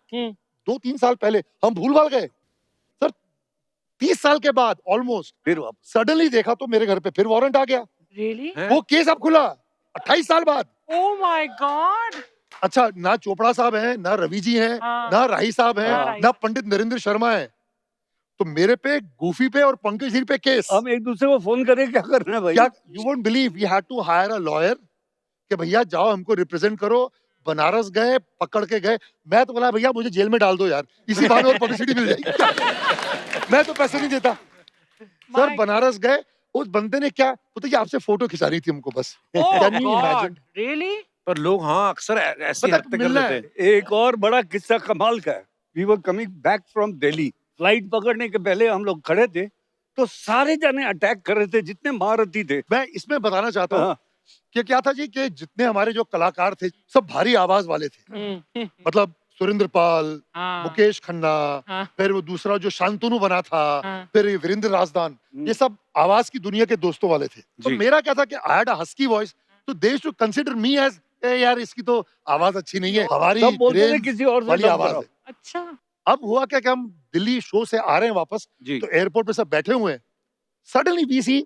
2-3 साल पहले हम भूल भाल गए सर, 30 साल के बाद ऑलमोस्ट फिर सडनली देखा तो मेरे घर पे फिर वारंट आ गया। Really? वो केस अब खुला 28 साल बाद। Oh my God! अच्छा ना चोपड़ा साहब हैं, ना रवि जी हैं, ना राही साहब हैं, ना पंडित नरेंद्र शर्मा है, तो मेरे पे, गूफी पे और पंकज धीर पे केस। हम एक दूसरे को फोन करें, क्या करना है भाई? क्या you won't believe, we had to hire a lawyer कि भैया जाओ हमको रिप्रेजेंट करो। बनारस गए, पकड़ के गए, मैं तो बोला भैया मुझे जेल में डाल दो यार, इसी बहाने और पब्लिसिटी मिल जाएगी। मैं तो पैसे नहीं देता सर। बनारस गए, उस बंदे ने क्या पता कि आपसे फोटो खिंचा रही थी हमको बस। Can you imagine? Really? पर लोग हाँ अक्सर ऐसी हरकतें कर लेते हैं। एक और बड़ा किस्सा कमाल का है। We were coming back from Delhi, flight पकड़ने के पहले हम लोग खड़े थे, तो सारे जने अटैक कर रहे थे जितने महारथी थे। मैं इसमें बताना चाहता हूँ कि क्या था जी कि जितने हमारे जो कलाकार थे सब भारी आवाज वाले थे, मतलब सुरेंद्र पाल, मुकेश खन्ना, फिर वो दूसरा जो शांतनु बना था, फिर वीरेंद्र राजदान, ये सब आवाज की दुनिया के दोस्तों वाले थे। तो मेरा क्या था कि I had a husky voice, तो दे टू कंसीडर मी एज यार इसकी तो आवाज अच्छी नहीं है, हमारी किसी और वाली आवाज है। अच्छा। अब हुआ क्या कि हम दिल्ली शो से आ रहे हैं वापस, तो एयरपोर्ट पे सब बैठे हुए हैं, suddenly we see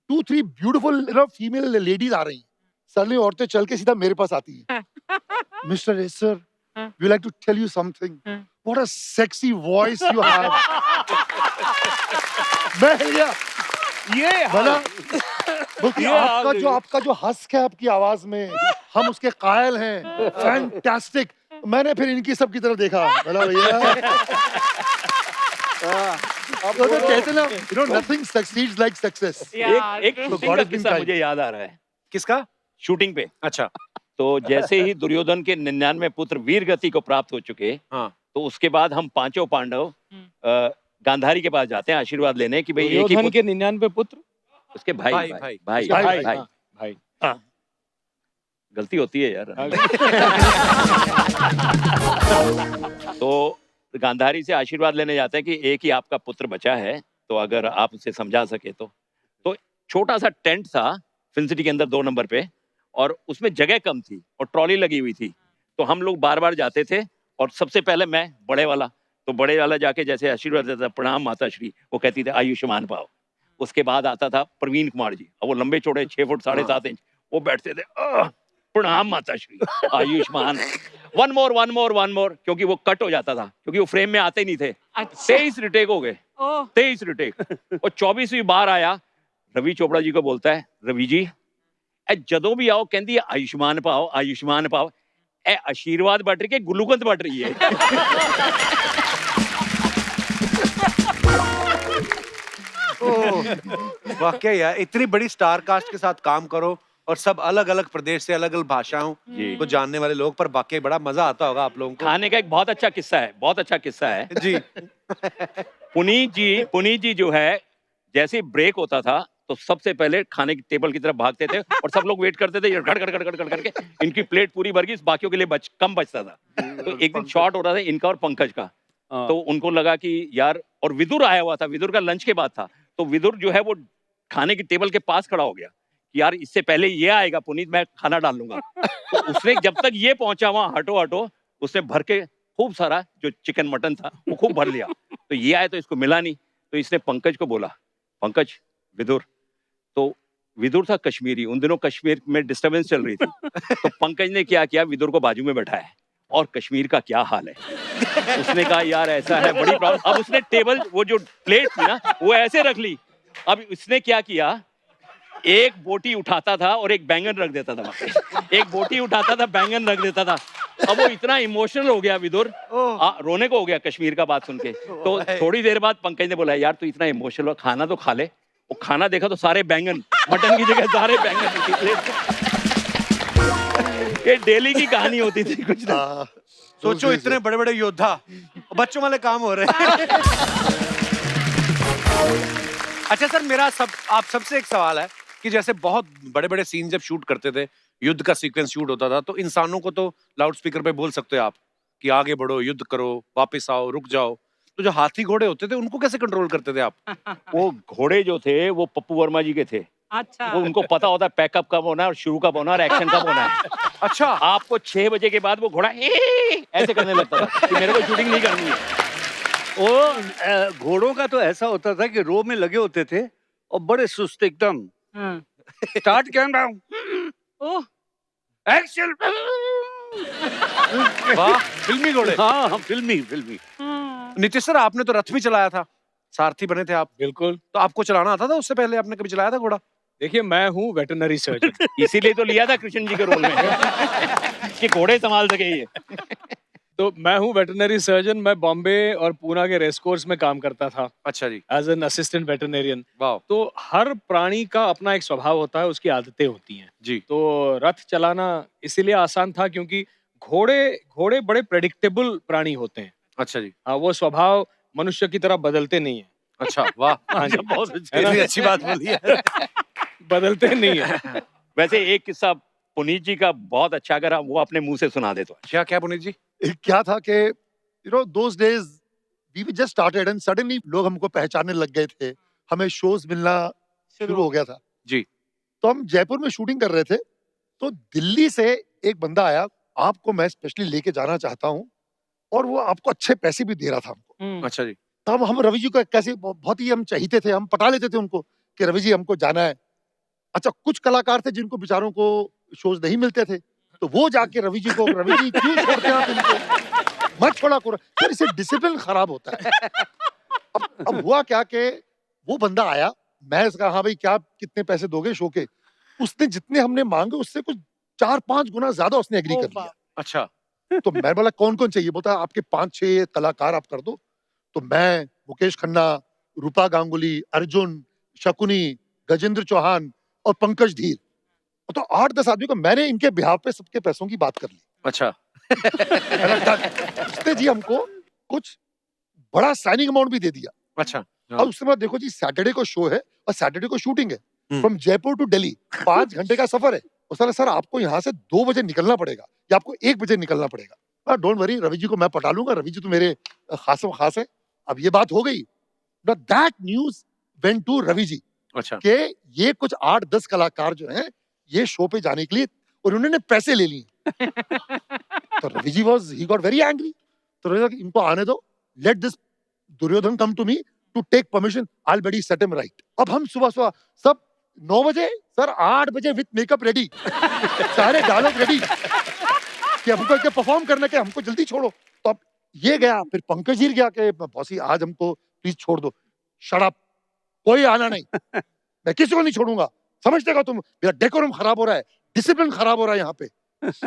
2-3 beautiful female ladies आ रही हैं। सडनली औरतें चल के सीधा मेरे पास आती हैं। Mister S sir, we like to tell you something, what a sexy voice you have. मैं गया ये भला आपका जो हस्क है आपकी आवाज में, हम उसके कायल हैं, फैंटास्टिक। मैंने फिर इनकी सब की तरफ देखा, बोला भैया तो कहते ना, you know nothing succeeds like success। एक शूटिंग का किस्सा मुझे याद आ रहा है। किसका? शूटिंग पे। अच्छा। तो जैसे ही दुर्योधन के 99 पुत्र वीर गति को प्राप्त हो चुके, तो उसके बाद हम पांचों पांडव गांधारी के पास जाते हैं आशीर्वाद लेने कि भाई एक ही दुर्योधन के 99 पुत्र, उसके भाई भाई भाई भाई भाई भाई, भाई। गलती होती है यार। तो गांधारी से आशीर्वाद लेने जाते हैं कि एक ही आपका पुत्र बचा है, तो अगर आप उसे समझा सके तो छोटा सा टेंट था फिल्म सिटी के अंदर 2 नंबर पे, और उसमें जगह कम थी और ट्रॉली लगी हुई थी, तो हम लोग बार बार जाते थे। और सबसे पहले मैं बड़े वाला जाके जैसे आशीर्वाद देता था, प्रणाम माता श्री, वो कहती थी आयुष्मान पाओ। उसके बाद आता था प्रवीण कुमार जी, और वो लंबे चौड़े 6 फुट 7.5 इंच, वो बैठते थे, प्रणाम माता श्री, आयुष्मान, वन मोर, क्योंकि वो कट हो जाता था, क्योंकि वो फ्रेम में आते नहीं थे। 23 रिटेक हो गए, 23 रिटेक, और 24वीं बार आया, रवि चोपड़ा जी को बोलता है, रवि जी जदों भी आओ कहती आयुष्मान पाओ, ए आशीर्वाद बट रही है, गुलूकंद बट रही है। वाकई यार, इतनी बड़ी स्टार कास्ट के साथ काम करो और सब अलग अलग प्रदेश से अलग अलग भाषाओं को जानने वाले लोग, पर वाकई बड़ा मजा आता होगा आप लोगों को। खाने का एक बहुत अच्छा किस्सा है जी। पुनीत जी जो है, जैसे ब्रेक होता था तो सबसे पहले खाने की टेबल की तरफ भागते थे और सब लोग वेट करते थे, गड़ करके इनकी प्लेट पूरी भर गई, बाकियों के लिए कम बचता था। तो एक दिन शॉट हो रहा था इनका और पंकज का, तो उनको लगा कि यार, और विदुर आया हुआ था, विदुर का लंच के बाद था, तो विदुर जो है वो खाने की टेबल के पास खड़ा हो गया कि यार इससे पहले ये आएगा पुनीत, मैं खाना डाल लूंगा। तो उसने जब तक ये पहुंचा वहां हटो हटो, उसने भर के खूब सारा जो चिकन मटन था वो खूब भर लिया। तो ये आया तो इसको मिला नहीं, तो इसने पंकज को बोला, पंकज, विदुर। तो विदुर था कश्मीरी, उन दिनों कश्मीर में डिस्टरबेंस चल रही थी। तो पंकज ने क्या किया, विदुर को बाजू में बैठाया, और कश्मीर का क्या हाल है। उसने कहा यार ऐसा है, बड़ी प्रॉब्लम। अब उसने टेबल, वो जो प्लेट थी ना, वो ऐसे रख ली। अब उसने क्या किया, एक बोटी उठाता था और एक बैंगन रख देता था वहां पे। एक बोटी उठाता था, बैंगन रख देता था। अब वो इतना इमोशनल हो गया विदुर, रोने को हो गया कश्मीर का बात सुन के। तो थोड़ी देर बाद पंकज ने बोला, यार तू इतना इमोशनल हो, खाना तो खा ले। वो खाना देखा तो सारे बैंगन, मटन की जगह सारे बैंगन की प्लेट। ये डेली की कहानी होती थी कुछ ना। सोचो इतने बड़े बड़े योद्धा, बच्चों वाले काम हो रहे हैं। अच्छा सर, मेरा आप सबसे एक सवाल है कि जैसे बहुत बड़े बड़े सीन जब शूट करते थे, युद्ध का सीक्वेंस शूट होता था, तो इंसानों को तो लाउड स्पीकर पे बोल सकते हो आप कि आगे बढ़ो, युद्ध करो, वापस आओ, रुक जाओ। तो जो हाथी घोड़े होते थे उनको कैसे कंट्रोल करते थे आप? वो घोड़े जो थे वो पप्पू वर्मा जी के थे। अच्छा। वो उनको पता होता है पैकअप कब होना है और शुरू कब होना है और एक्शन कब होना है। अच्छा, आपको 6 बजे के बाद वो घोड़ा ऐसे करने लगता था कि मेरे को शूटिंग नहीं करनी है। वो घोड़ों का तो ऐसा होता था कि रो में लगे होते थे और बड़े सुस्त एकदम। स्टार्ट कैमरा, ओह, एक्शन। वाह, फिल्मी घोड़े। हाँ, फिल्मी। नीतीश सर, आपने तो रथ भी चलाया था, सारथी बने थे आप। बिल्कुल। तो आपको चलाना आता था उससे पहले? आपने कभी चलाया था घोड़ा? देखिए, मैं हूँ वेटरनरी सर्जन। इसीलिए तो लिया था कृष्ण जी के रोल में कि घोड़े संभाल सके ये। तो मैं हूँ वेटरनरी सर्जन। मैं बॉम्बे और पूना के रेस कोर्स में काम करता था। अच्छा जी। As an assistant veterinarian. वाह। तो हर प्राणी का अपना एक स्वभाव होता है, उसकी आदतें होती हैं जी। तो रथ चलाना इसीलिए आसान था क्योंकि घोड़े बड़े प्रेडिक्टेबल प्राणी होते हैं। अच्छा जी। हाँ, वो स्वभाव मनुष्य की तरह बदलते नहीं है। अच्छा, वाह। हाँ जी, बहुत अच्छी बात बोली है। बदलते नहीं है। वैसे एक किस्सा पुनीत जी का बहुत अच्छा, अगर आप वो अपने मुंह से सुना दे तो। क्या पुनीत जी? क्या था कि you know those days we just started and suddenly लोग हमको पहचानने लग गए थे, हमें शोज मिलना शुरू हो गया था जी। तो हम जयपुर में शूटिंग कर रहे थे, तो दिल्ली से एक बंदा आया, आपको मैं स्पेशली लेके जाना चाहता हूँ, और वो आपको अच्छे पैसे भी दे रहा था हमको। अच्छा जी। तब हम रवि जी को कैसे बहुत ही हम चाहते थे, हम पटा लेते थे उनको कि रवि जी हमको जाना है। अच्छा, कुछ कलाकार थे जिनको बेचारों को शोज नहीं मिलते थे, तो वो जाके रवि जी को, रवि जी क्यों छोड़ते हैं आप इनको, मत छोड़ा करो सर, इससे डिसिप्लिन खराब होता है। अब हुआ क्या कि वो बंदा आया, मैं इसका, हाँ भाई क्या कितने पैसे दोगे शो के? उसने जितने हमने मांगे उससे कुछ 4-5 गुना ज्यादा उसने एग्री कर लिया। अच्छा। तो मैं बोला कौन कौन चाहिए? बोलता आपके 5-6 कलाकार आप कर दो। तो मैं, मुकेश खन्ना, रूपा गांगुली, अर्जुन, शकुनी, गजेंद्र चौहान और पंकज धीर, तो 8-10 आदमी को मैंने इनके बिहाफ पे सबके पैसों की बात कर ली। अच्छा। उसने जी हमको कुछ बड़ा साइनिंग अमाउंट भी दे दिया। अच्छा। और उसके बाद देखो जी, सैटरडे को शो है और सैटरडे को शूटिंग है, फ्रॉम जयपुर टू दिल्ली 5 घंटे का सफर है। उसने सर आपको यहाँ से 2 बजे निकलना पड़ेगा या आपको 1 बजे निकलना पड़ेगा। डोंट वरी, रवि जी को मैं पटा लूंगा, रवि जी तो मेरे खास है। अब ये बात हो गई, that news went to Ravi ji. अच्छा। कि ये कुछ 8-10 कलाकार जो हैं ये शो पे जाने के लिए, और उन्होंने पैसे ले लिए। तो Ravi ji he got very angry. तो रवि जी, इनको आने दो, let this Duryodhan come to me to take permission, I will buddy set him right. अब हम सुबह सब 9 बजे, सर 8 बजे विथ मेकअप रेडी, सारे डायलॉग रेडी कि हमको क्या परफॉर्म करने के, हमको जल्दी छोड़ो। तो अब ये गया, फिर पंकज जी गया कि बॉसी आज हमको प्लीज छोड़ दो। शट अप, कोई आना नहीं, मैं किसी को नहीं छोड़ूंगा, समझते हो तुम, मेरा डेकोरम खराब हो रहा है, डिसिप्लिन खराब हो रहा है यहाँ पे।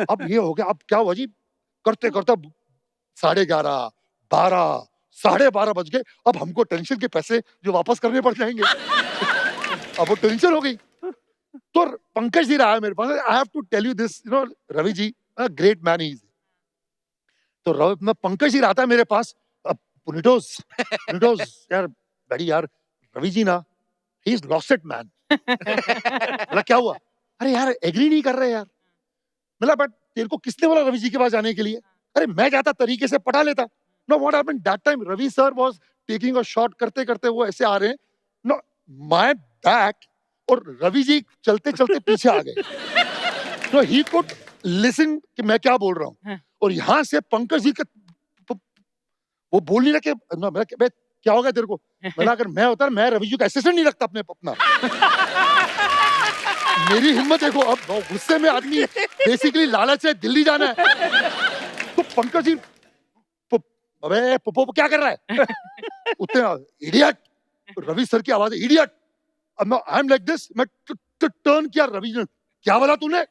अब ये हो गया, अब क्या हुआ जी, करते करते 11:30, 12, 12:30 बज गए। अब हमको टेंशन के पैसे जो वापस करने पड़ जाएंगे। अब वो टेंशन हो गई। तो पंकज जी रहा है मेरे पास, I have to tell you this, you know Ravi ji great man is. तो पंकज जी रहता है मेरे पास, पुनीटोस यार बड़ी यार, रवि जी ना, he is lost it man. मतलब क्या हुआ? अरे यार एग्री नहीं कर रहे यार। मतलब बट तेरे को किसने बोला रवि जी के पास जाने के लिए? अरे मैं जाता तरीके से पटा लेता। No what happened that time Ravi sir was taking a shot करते करते वो ऐसे आ रहे हैं नो माय बैक और रवि जी चलते चलते पीछे आ गए नो ही कुड लिसन कि मैं क्या बोल रहा हूँ और यहाँ से पंकज जी का वो बोल नहीं रहा कि मैं क्या होगा तेरे को मैंने अगर मैं होता मैं रवि जी का असिस्टेंट नहीं रखता अपना मेरी हिम्मत देखो अब गुस्से में आदमी बेसिकली लालच है दिल्ली जाना है तो पंकज जी अबे पुप्पो क्या कर रहा है उतने इडियट रवि सर की आवाज है इडियट अब मैं आई एम लाइक दिस मैं टर्न किया रवि जी क्या बोला तूने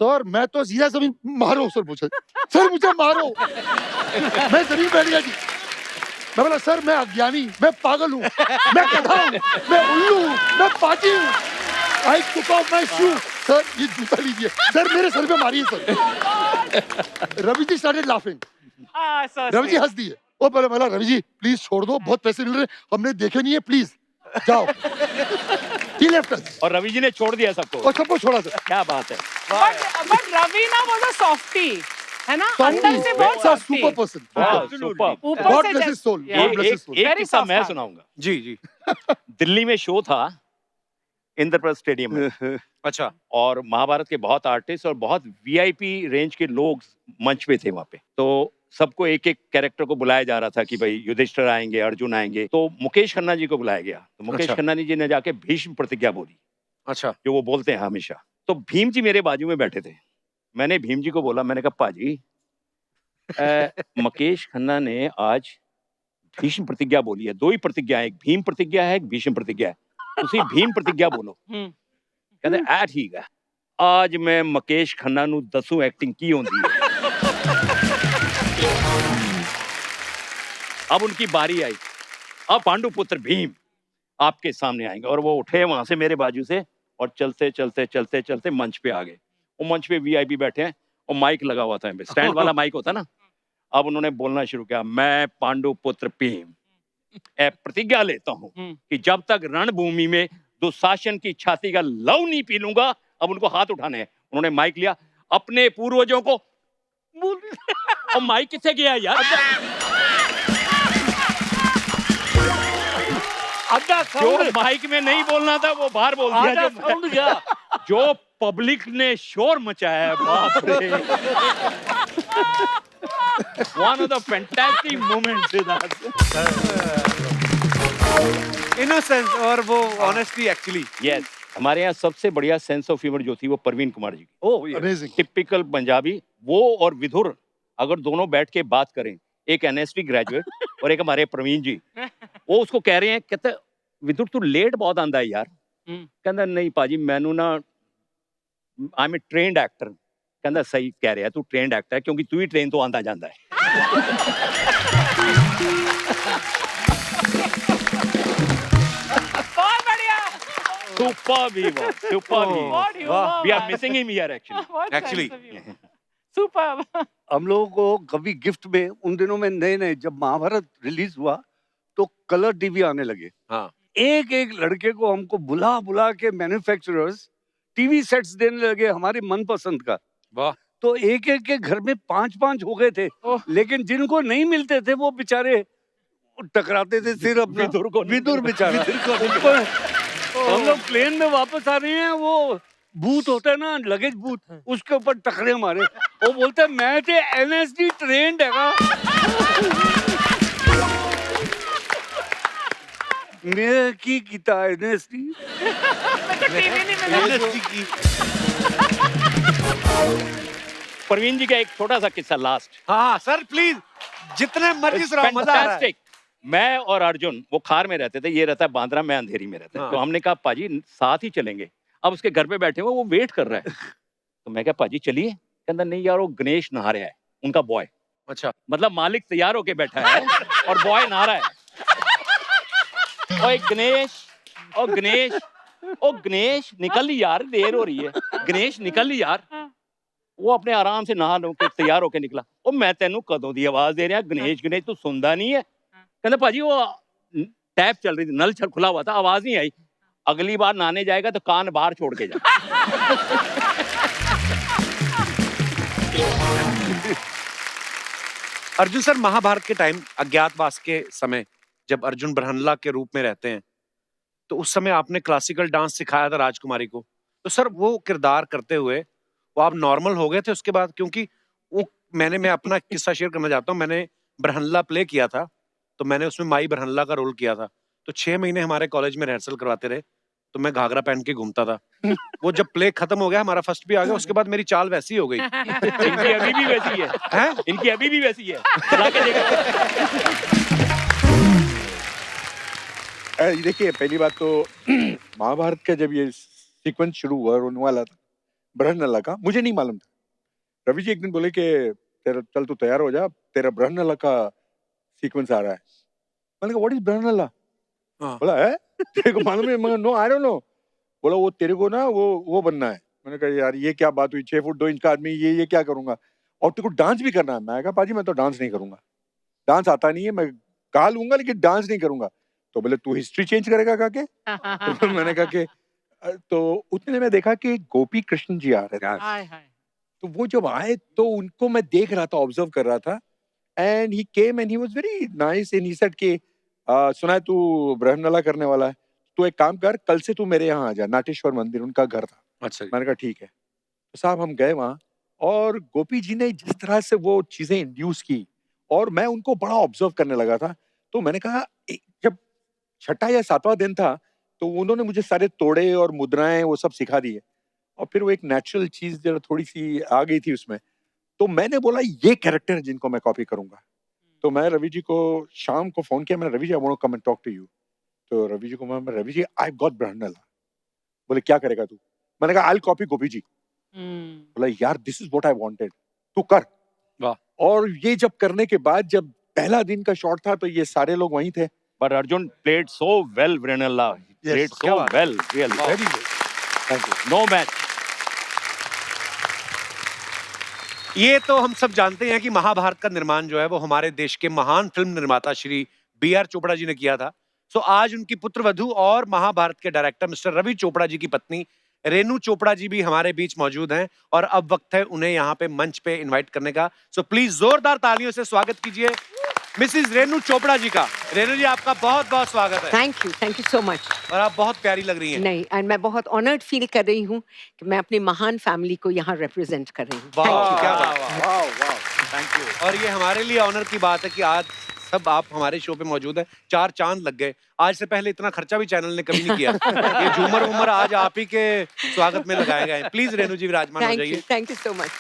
सर मैं तो सीधा जमीन मारो सर मुझे मारो मैं जमीन बैठ गया जी मैं बोला सर मैं अज्ञानी मैं पागल हूँ मैं गधा हूँ मैं उल्लू हूँ मैं पाजी हूँ I took off my shoe sir ये जूता लीजिए सर मेरे सर पे मारिए sir Ravi ji started laughing Ravi ji हंस दिए ओ पहले बोला रवि जी प्लीज छोड़ दो बहुत पैसे मिल रहे हमने देखे नहीं है प्लीज जाओ He left us. और रवि जी ने छोड़ दिया सबको और सबको छोड़ा सर क्या बात है But Ravina was a softie, है ना? अंदर से बहुत softie. सुपर पर्सन सुपर ऊपर गॉड से ब्लेस just- his soul Yeah. God bless his soul एक Very किस्सा soft मैं heart. सुनाऊंगा जी जी दिल्ली में शो था इंद्रप्रस्थ स्टेडियम में अच्छा और महाभारत के बहुत आर्टिस्ट और बहुत वीआईपी रेंज के लोग मंच पे थे वहां पे तो सबको एक एक कैरेक्टर को बुलाया जा रहा था कि भाई युधिष्ठिर आएंगे अर्जुन आएंगे तो मुकेश खन्ना जी को बुलाया गया तो मुकेश अच्छा। खन्ना जी ने जाके भीष्म प्रतिज्ञा बोली अच्छा जो वो बोलते हैं हमेशा तो भीम जी मेरे बाजू में बैठे थे मैंने भीम जी को बोला मैंने कहा पाजी मुकेश खन्ना ने आज भीष्म प्रतिज्ञा बोली है दो ही प्रतिज्ञा है एक भीम प्रतिज्ञा है एक भीष्म प्रतिज्ञा है उसी भीम प्रतिज्ञा बोलो कहते आ ठीक है आज मैं मुकेश खन्ना नु दसों एक्टिंग की होंदी है अब उनकी बारी आई अब पांडुपुत्र भीम आपके सामने आएंगे और वो उठे वहां से मेरे बाजू से और चलते चलते चलते चलते मंच पे आ गए वो मंच पे वीआईपी बैठे हैं और माइक लगा हुआ था स्टैंड वाला माइक होता ना अब उन्होंने बोलना शुरू किया मैं पांडुपुत्र भीम प्रतिज्ञा लेता हूँ कि जब तक रणभूमि में दुशासन की छाती का लव नहीं पी लूंगा अब उनको हाथ उठाने हैं उन्होंने माइक लिया अपने पूर्वजों को और माइक किससे गया यार जो माइक में नहीं बोलना था वो बाहर बोल दिया जो पब्लिक ने शोर मचाया है बाप रे one of the fantastic moments innocence और वो ऑनेस्टी एक्चुअली यस हमारे यहाँ सबसे बढ़िया सेंस ऑफ ह्यूमर जो थी वो परवीन कुमार जी की अमेजिंग टिपिकल पंजाबी वो और विधुर अगर दोनों बैठ के बात करें एक एनएसटी ग्रेजुएट और एक हमारे प्रवीण जी वो उसको कह रहे हैं कहते विधुर तू लेट बहुत आंदा है यार कहता नहीं पाजी मैनू ना I am a trained actor कहता सही कह रहा है तू ट्रेन्ड एक्टर है क्योंकि तू ही ट्रेन तो आंदा जाता है बहुत बढ़िया. Superb. What humor, We are man. missing him here actually. What Actually. sense of humor. Superb. हम लोगों को कभी गिफ्ट में उन दिनों में नए नए जब महाभारत रिलीज हुआ तो कलर टीवी आने लगे हाँ एक एक लड़के को हमको बुला बुला के मैन्युफैक्चरर्स टीवी सेट्स देने लगे हमारे मनपसंद का वाह तो एक एक के घर में 5-5 हो गए थे लेकिन जिनको नहीं मिलते थे वो बेचारे टकराते थे सिर अपना विदुर बेचारा ऊपर हम लोग प्लेन में वापस आ रहे हैं वो बूथ होता है ना लगेज बूथ उसके ऊपर टकरे मारे वो बोलते हैं मैं ते एनएसडी ट्रेंड है मैं की कीता एनएसडी टीवी नहीं मिला. एनएसटी की प्रवीण जी का एक छोटा सा किस्सा लास्ट हाँ सर प्लीज जितने मर्जी सुनाओ मजा आ रहा है मैं और अर्जुन वो खार में रहते थे ये रहता है बांद्रा में अंधेरी में रहता है हाँ। तो हमने कहा पाजी साथ ही चलेंगे अब उसके घर पे बैठे हुए वो वेट कर रहा है तो मैं कहा पाजी चलिए कहता नहीं यार वो गणेश नहा रहा है उनका बॉय अच्छा मतलब मालिक तैयार होके बैठा है और बॉय नहा रहा है ओए गणेश ओ गणेश ओ गणेश निकल यार देर हो रही है गणेश निकल यार वो अपने आराम से नहा लो के तैयार होके निकला ओ मैं तेनू कदों दी आवाज दे रहा गणेश गणेश तू सुनदा नहीं है कहता पाजी वो टैप चल रही थी नल खुला हुआ था आवाज नहीं आई अगली बार नहाने जाएगा तो कान बाहर छोड़ के जा अर्जुन सर, महाभारत के टाइम अज्ञातवास के समय जब अर्जुन ब्रह्मला के रूप में रहते हैं, तो उस समय आपने क्लासिकल डांस सिखाया था राजकुमारी को। तो सर वो किरदार करते हुए वो आप नॉर्मल हो गए थे उसके बाद? क्योंकि वो मैं अपना किस्सा शेयर करना चाहता हूँ। मैंने ब्रह्मला प्ले किया था, तो मैंने उसमें माई ब्रह्मला का रोल किया था। तो 6 महीने हमारे कॉलेज में रिहर्सल करवाते रहे, तो मैं घाघरा पहन के घूमता था। वो जब प्ले खत्म हो गया, हमारा फर्स्ट भी आ गया, उसके बाद मेरी चाल वैसी हो गई। इनकी अभी भी वैसी है, इनकी अभी भी वैसी है। चला के देखो। ये देखिए, पहली बात तो महाभारत का जब ये सीक्वेंस शुरू हुआ रोने वाला था ब्रह्मला का, मुझे नहीं मालूम था। रवि जी एक दिन बोले कि तेरा चल तू तैयार हो जा, तेरा ब्रह्मला का सीक्वेंस आ रहा है। मैंने कहा व्हाट इज ब्रह्मला? बोला है तेरे को मालूम है? मैं नो, आई डोंट नो। बोला वो तेरे को ना वो बनना है। मैंने कहा यार ये क्या बात हुई, 6 फुट 2 इंच का आदमी, ये क्या करूंगा, और तेरे को डांस भी करना है। मैं कहा पाजी मैं तो डांस नहीं करूंगा, डांस आता नहीं है, मैं गा लूंगा लेकिन डांस नहीं करूंगा। तो बोले तू हिस्ट्री चेंज करेगा का के? तो मैंने कहा कि तो उतने में देखा कि गोपी कृष्ण जी आ रहे थे। तो वो जब आए तो उनको मैं देख रहा था, ऑब्जर्व कर रहा था, and he came and he was very nice and he said कि सुना है तू ब्रह्मला करने वाला है, तो एक काम कर, कल से तू मेरे यहाँ आ जा। नाटेश्वर मंदिर उनका घर था। अच्छा। मैंने कहा ठीक है। तो साहब हम गए वहाँ, और गोपी जी ने जिस तरह से वो चीजें इंड्यूस की, और मैं उनको बड़ा ऑब्जर्व करने लगा था। तो मैंने कहा जब 6वां या 7वां दिन था, तो उन्होंने मुझे सारे तोड़े और मुद्राएं वो सब सिखा दिए, और फिर वो एक नेचुरल चीज जो थोड़ी सी आ गई थी उसमें। तो मैंने बोला ये कैरेक्टर है जिनको मैं कॉपी करूंगा। तो मैं रवि जी को शाम को फोन किया, मैंने Ravi ji I want to come and talk to you. तो रवि जी को मैं रवि जी आई गॉट ब्रह्मला। बोले क्या करेगा तू? मैंने कहा आई कॉपी गोपी जी। बोला यार this is what I wanted, तू कर। वाह। और ये जब करने के बाद, जब पहला दिन का शॉट था, तो ये सारे लोग वहीं थे। But Arjun played so well, Brunella. He played so well, really. Very good. Thank you. No match. ये तो हम सब जानते हैं कि महाभारत का निर्माण जो है वो हमारे देश के महान फिल्म निर्माता श्री B.R. चोपड़ा जी ने किया था। सो आज उनकी पुत्रवधू और महाभारत के डायरेक्टर मिस्टर रवि चोपड़ा जी की पत्नी रेनू चोपड़ा जी भी हमारे बीच मौजूद हैं, और अब वक्त है उन्हें यहाँ पे मंच पे इनवाइट करने का। सो प्लीज जोरदार तालियों से स्वागत कीजिए मिसिज रेनू चोपड़ा जी का। रेनू जी आपका बहुत बहुत स्वागत है। Thank you so much. और आप बहुत प्यारी लग रही हैं। नहीं, एंड मैं बहुत ऑनर्ड फील कर रही हूँ कि मैं अपनी महान फैमिली को यहाँ रिप्रेजेंट कर रही हूँ। वाह, क्या बात है। वाह, थैंक यू। और ये हमारे लिए ऑनर की बात है कि आज सब आप हमारे शो पे मौजूद हैं। 4 चांद लग गए। आज से पहले इतना खर्चा भी चैनल ने कभी नहीं किया। ये झूमर वूमर आज आप ही के स्वागत में लगाए गए। प्लीज रेनू जी विराजमान हो जाइए। Thank you so much.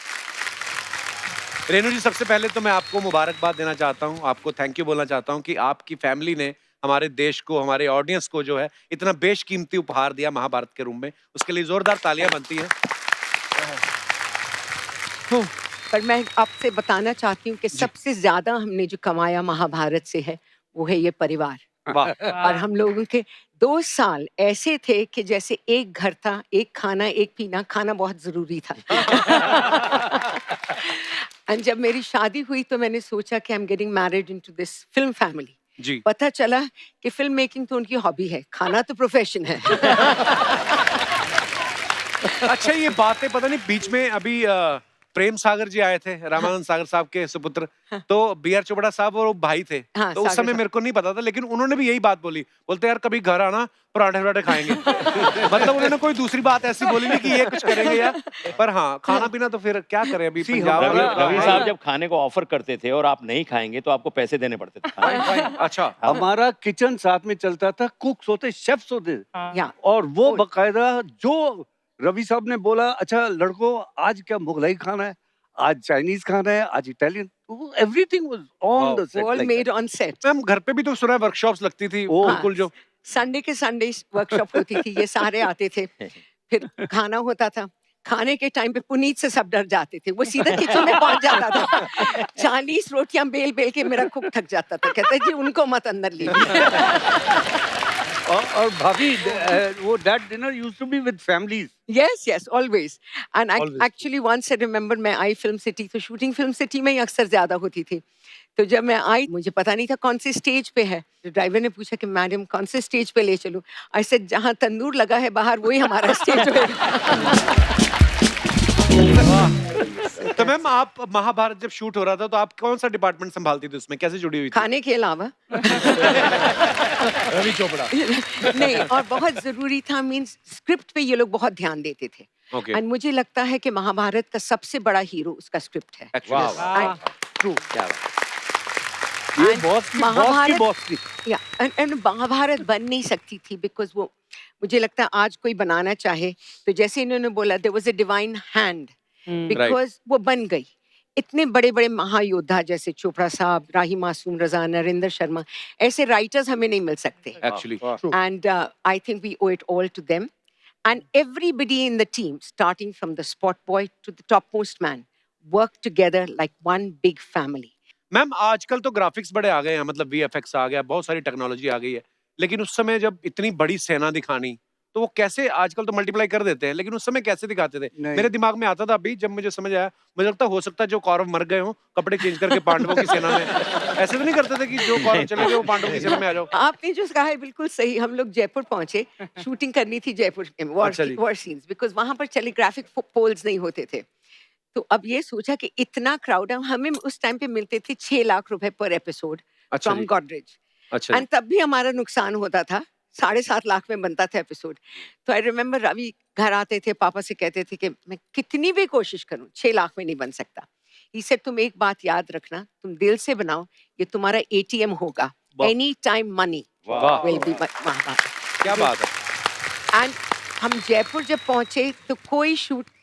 Renu ji सबसे पहले तो मैं आपको मुबारकबाद देना चाहता हूँ, आपको थैंक यू बोलना चाहता हूँ कि आपकी फैमिली ने हमारे देश को, हमारे ऑडियंस को जो है इतना बेशकीमती उपहार दिया महाभारत के रूप में। उसके लिए जोरदार तालियां बनती हैं। पर मैं आपसे बताना चाहती हूँ कि सबसे ज्यादा हमने जो कमाया महाभारत से है वो है ये परिवार। और हम लोगों के 2 साल ऐसे थे कि जैसे एक घर था, एक खाना, एक पीना। खाना बहुत जरूरी था। और जब मेरी शादी हुई तो मैंने सोचा कि I am getting married into this film family. जी। पता चला कि फिल्म मेकिंग तो उनकी हॉबी है, खाना तो प्रोफेशन है। अच्छा, ये बातें पता नहीं बीच में अभी प्रेम सागर जी आए थे, रामानंद सागर साहब के सुपुत्र। तो B.R. चोपड़ा साहब और भाई थे। तो उस समय मेरे को नहीं पता था, लेकिन उन्होंने भी यही बात बोली। बोलते यार कभी घर आना, पराठे वराठे खाएंगे। मतलब उन्होंने कोई दूसरी बात ऐसी बोली नहीं कि ये कुछ करेंगे यार। पर हाँ, खाना पीना तो फिर क्या करें अभी पंजाब। रवि साहब जब खाने को ऑफर करते थे और आप नहीं खाएंगे तो आपको पैसे देने पड़ते थे। अच्छा। हमारा किचन साथ में चलता था, कुक्स होते, शेफ्स होते, और वो बकायदा जो रवि साहब ने बोला, अच्छा लड़कों आज क्या मुगलाई खाना है, आज चाइनीज खाना है, आज Italian, everything was on the set, all made on set. Ma'am घर पे भी तो सुना है वर्कशॉप्स लगती थी बिल्कुल। जो संडे के संडे वर्कशॉप होती थी, ये सारे आते थे, फिर खाना होता था। खाने के टाइम पे पुनीत से सब डर जाते थे, वो सीधा किचन में पहुंच जाता था। 40 रोटियां बेल बेल के मेरा कुक थक जाता था, कहते जी उनको मत अंदर लीजिए। और भाभी वो that dinner used to be with families. Yes, always. And actually once I remember मैं आई फिल्म सिटी, तो शूटिंग फिल्म सिटी में ही अक्सर ज्यादा होती थी। तो जब मैं आई, मुझे पता नहीं था कौन सी स्टेज पे है। तो ड्राइवर ने पूछा कि मैडम कौन से स्टेज पे ले चलूं। ऐसे जहाँ तंदूर लगा है बाहर, वही हमारा स्टेज है। तो मैम मैम आप महाभारत जब शूट हो रहा था तो आप कौन सा डिपार्टमेंट संभालती थी उसमें, कैसे जुड़ी हुई थी? खाने के अलावा रवि चोपड़ा। नहीं, और बहुत जरूरी था, मींस स्क्रिप्ट पे ये लोग बहुत ध्यान देते थे। ओके, एंड मुझे लगता है कि महाभारत का सबसे बड़ा हीरो उसका स्क्रिप्ट है। Actually true. क्या बात। ये And बॉस की महाभारत- बॉस की या एंड महाभारत बन नहीं सकती थी बिकॉज वो, मुझे लगता है आज कोई बनाना चाहे तो जैसे इन्होंने बोला there was a divine hand, because वो बन गई। इतने बड़े बड़े महायोद्धा जैसे चोपड़ा साहब, राही मासूम रजा, नरेंद्र शर्मा, ऐसे राइटर्स हमें नहीं मिल सकते। Actually And I think we owe it all to them. And everybody in the team, starting from the spot boy to the topmost man, worked together like one big family. Ma'am आजकल तो graphics बड़े आ गए हैं, मतलब VFX आ गया, बहुत सारी technology आ गई है, लेकिन उस समय जब इतनी बड़ी सेना दिखानी तो वो कैसे, आजकल तो मल्टीप्लाई कर देते हैं, लेकिन उस समय कैसे दिखाते थे? नहीं। मेरे दिमाग में आता था अभी जब मुझे समझ आया, मुझे लगता हो सकता है जो कौरव मर गए हों कपड़े चेंज करके पांडवों की सेना में, ऐसे तो नहीं करते थे कि जो कौरव चले गए वो पांडवों की सेना में आ जाओ? आपने जो कहा है बिल्कुल सही। हम लोग जयपुर पहुंचे, शूटिंग करनी थी जयपुर में, अच्छा जी। वॉर सीन्स, बिकॉज वहां पर टेलीग्राफिक पोल्स नहीं होते थे। तो अब ये सोचा कि इतना क्राउड है, हमें उस टाइम पे मिलते थे 6 लाख रुपए पर एपिसोड अच्छा फ्रॉम जी, गॉडरेज, अच्छा जी। एंड तब भी हमारा नुकसान होता था। 7.5 लाख में बनता था एपिसोड। तो आई रिमेम्बर रवि घर आते थे, पापा से कहते थे कि मैं कितनी भी कोशिश करूं 6 लाख में नहीं बन सकता। ही सेड तुम एक बात याद रखना, तुम दिल से बनाओ, ये तुम्हारा एटीएम होगा, एनी टाइम मनी वाह, विल बी महाभारत। क्या बात है। एंड हम जयपुर जब पहुंचे तो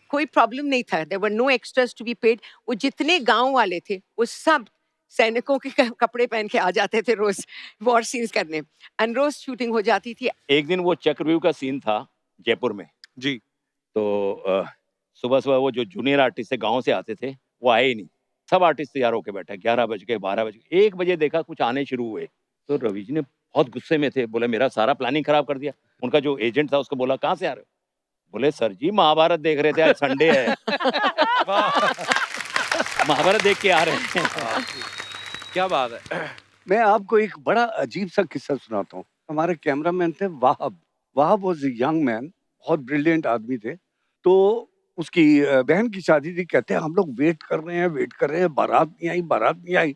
कोई प्रॉब्लम नहीं था, there were no extras to be paid. वो जितने गांव वाले थे वो सब सैनिकों के कपड़े पहन के आ जाते थे रोज वॉर सीन्स करने, एंड रोज शूटिंग हो जाती थी। एक दिन वो चक्रव्यूह का सीन था जयपुर में जी, तो सुबह सुबह वो जो जूनियर आर्टिस्ट थे गांव से आते थे वो आए ही नहीं। सब आर्टिस्ट तैयार होके बैठे, 11 बज गए, 12 बज गए, 1 बजे देखा कुछ आने शुरू हुए। तो रवि जी ने बहुत गुस्से में थे, बोले मेरा सारा प्लानिंग खराब कर दिया। उनका जो एजेंट था उसको बोला कहाँ से आ रहे हो? बोले सर जी महाभारत देख रहे थे, आज संडे है। महाभारत देख के आ रहे हैं। क्या बात है। मैं आपको एक बड़ा अजीब सा किस्सा सुनाता हूँ। हमारे कैमरामैन थे Wahab was a young man, बहुत ब्रिलियंट आदमी थे। तो उसकी बहन की शादी थी, कहते हैं हम लोग वेट कर रहे हैं, बारात नहीं आई।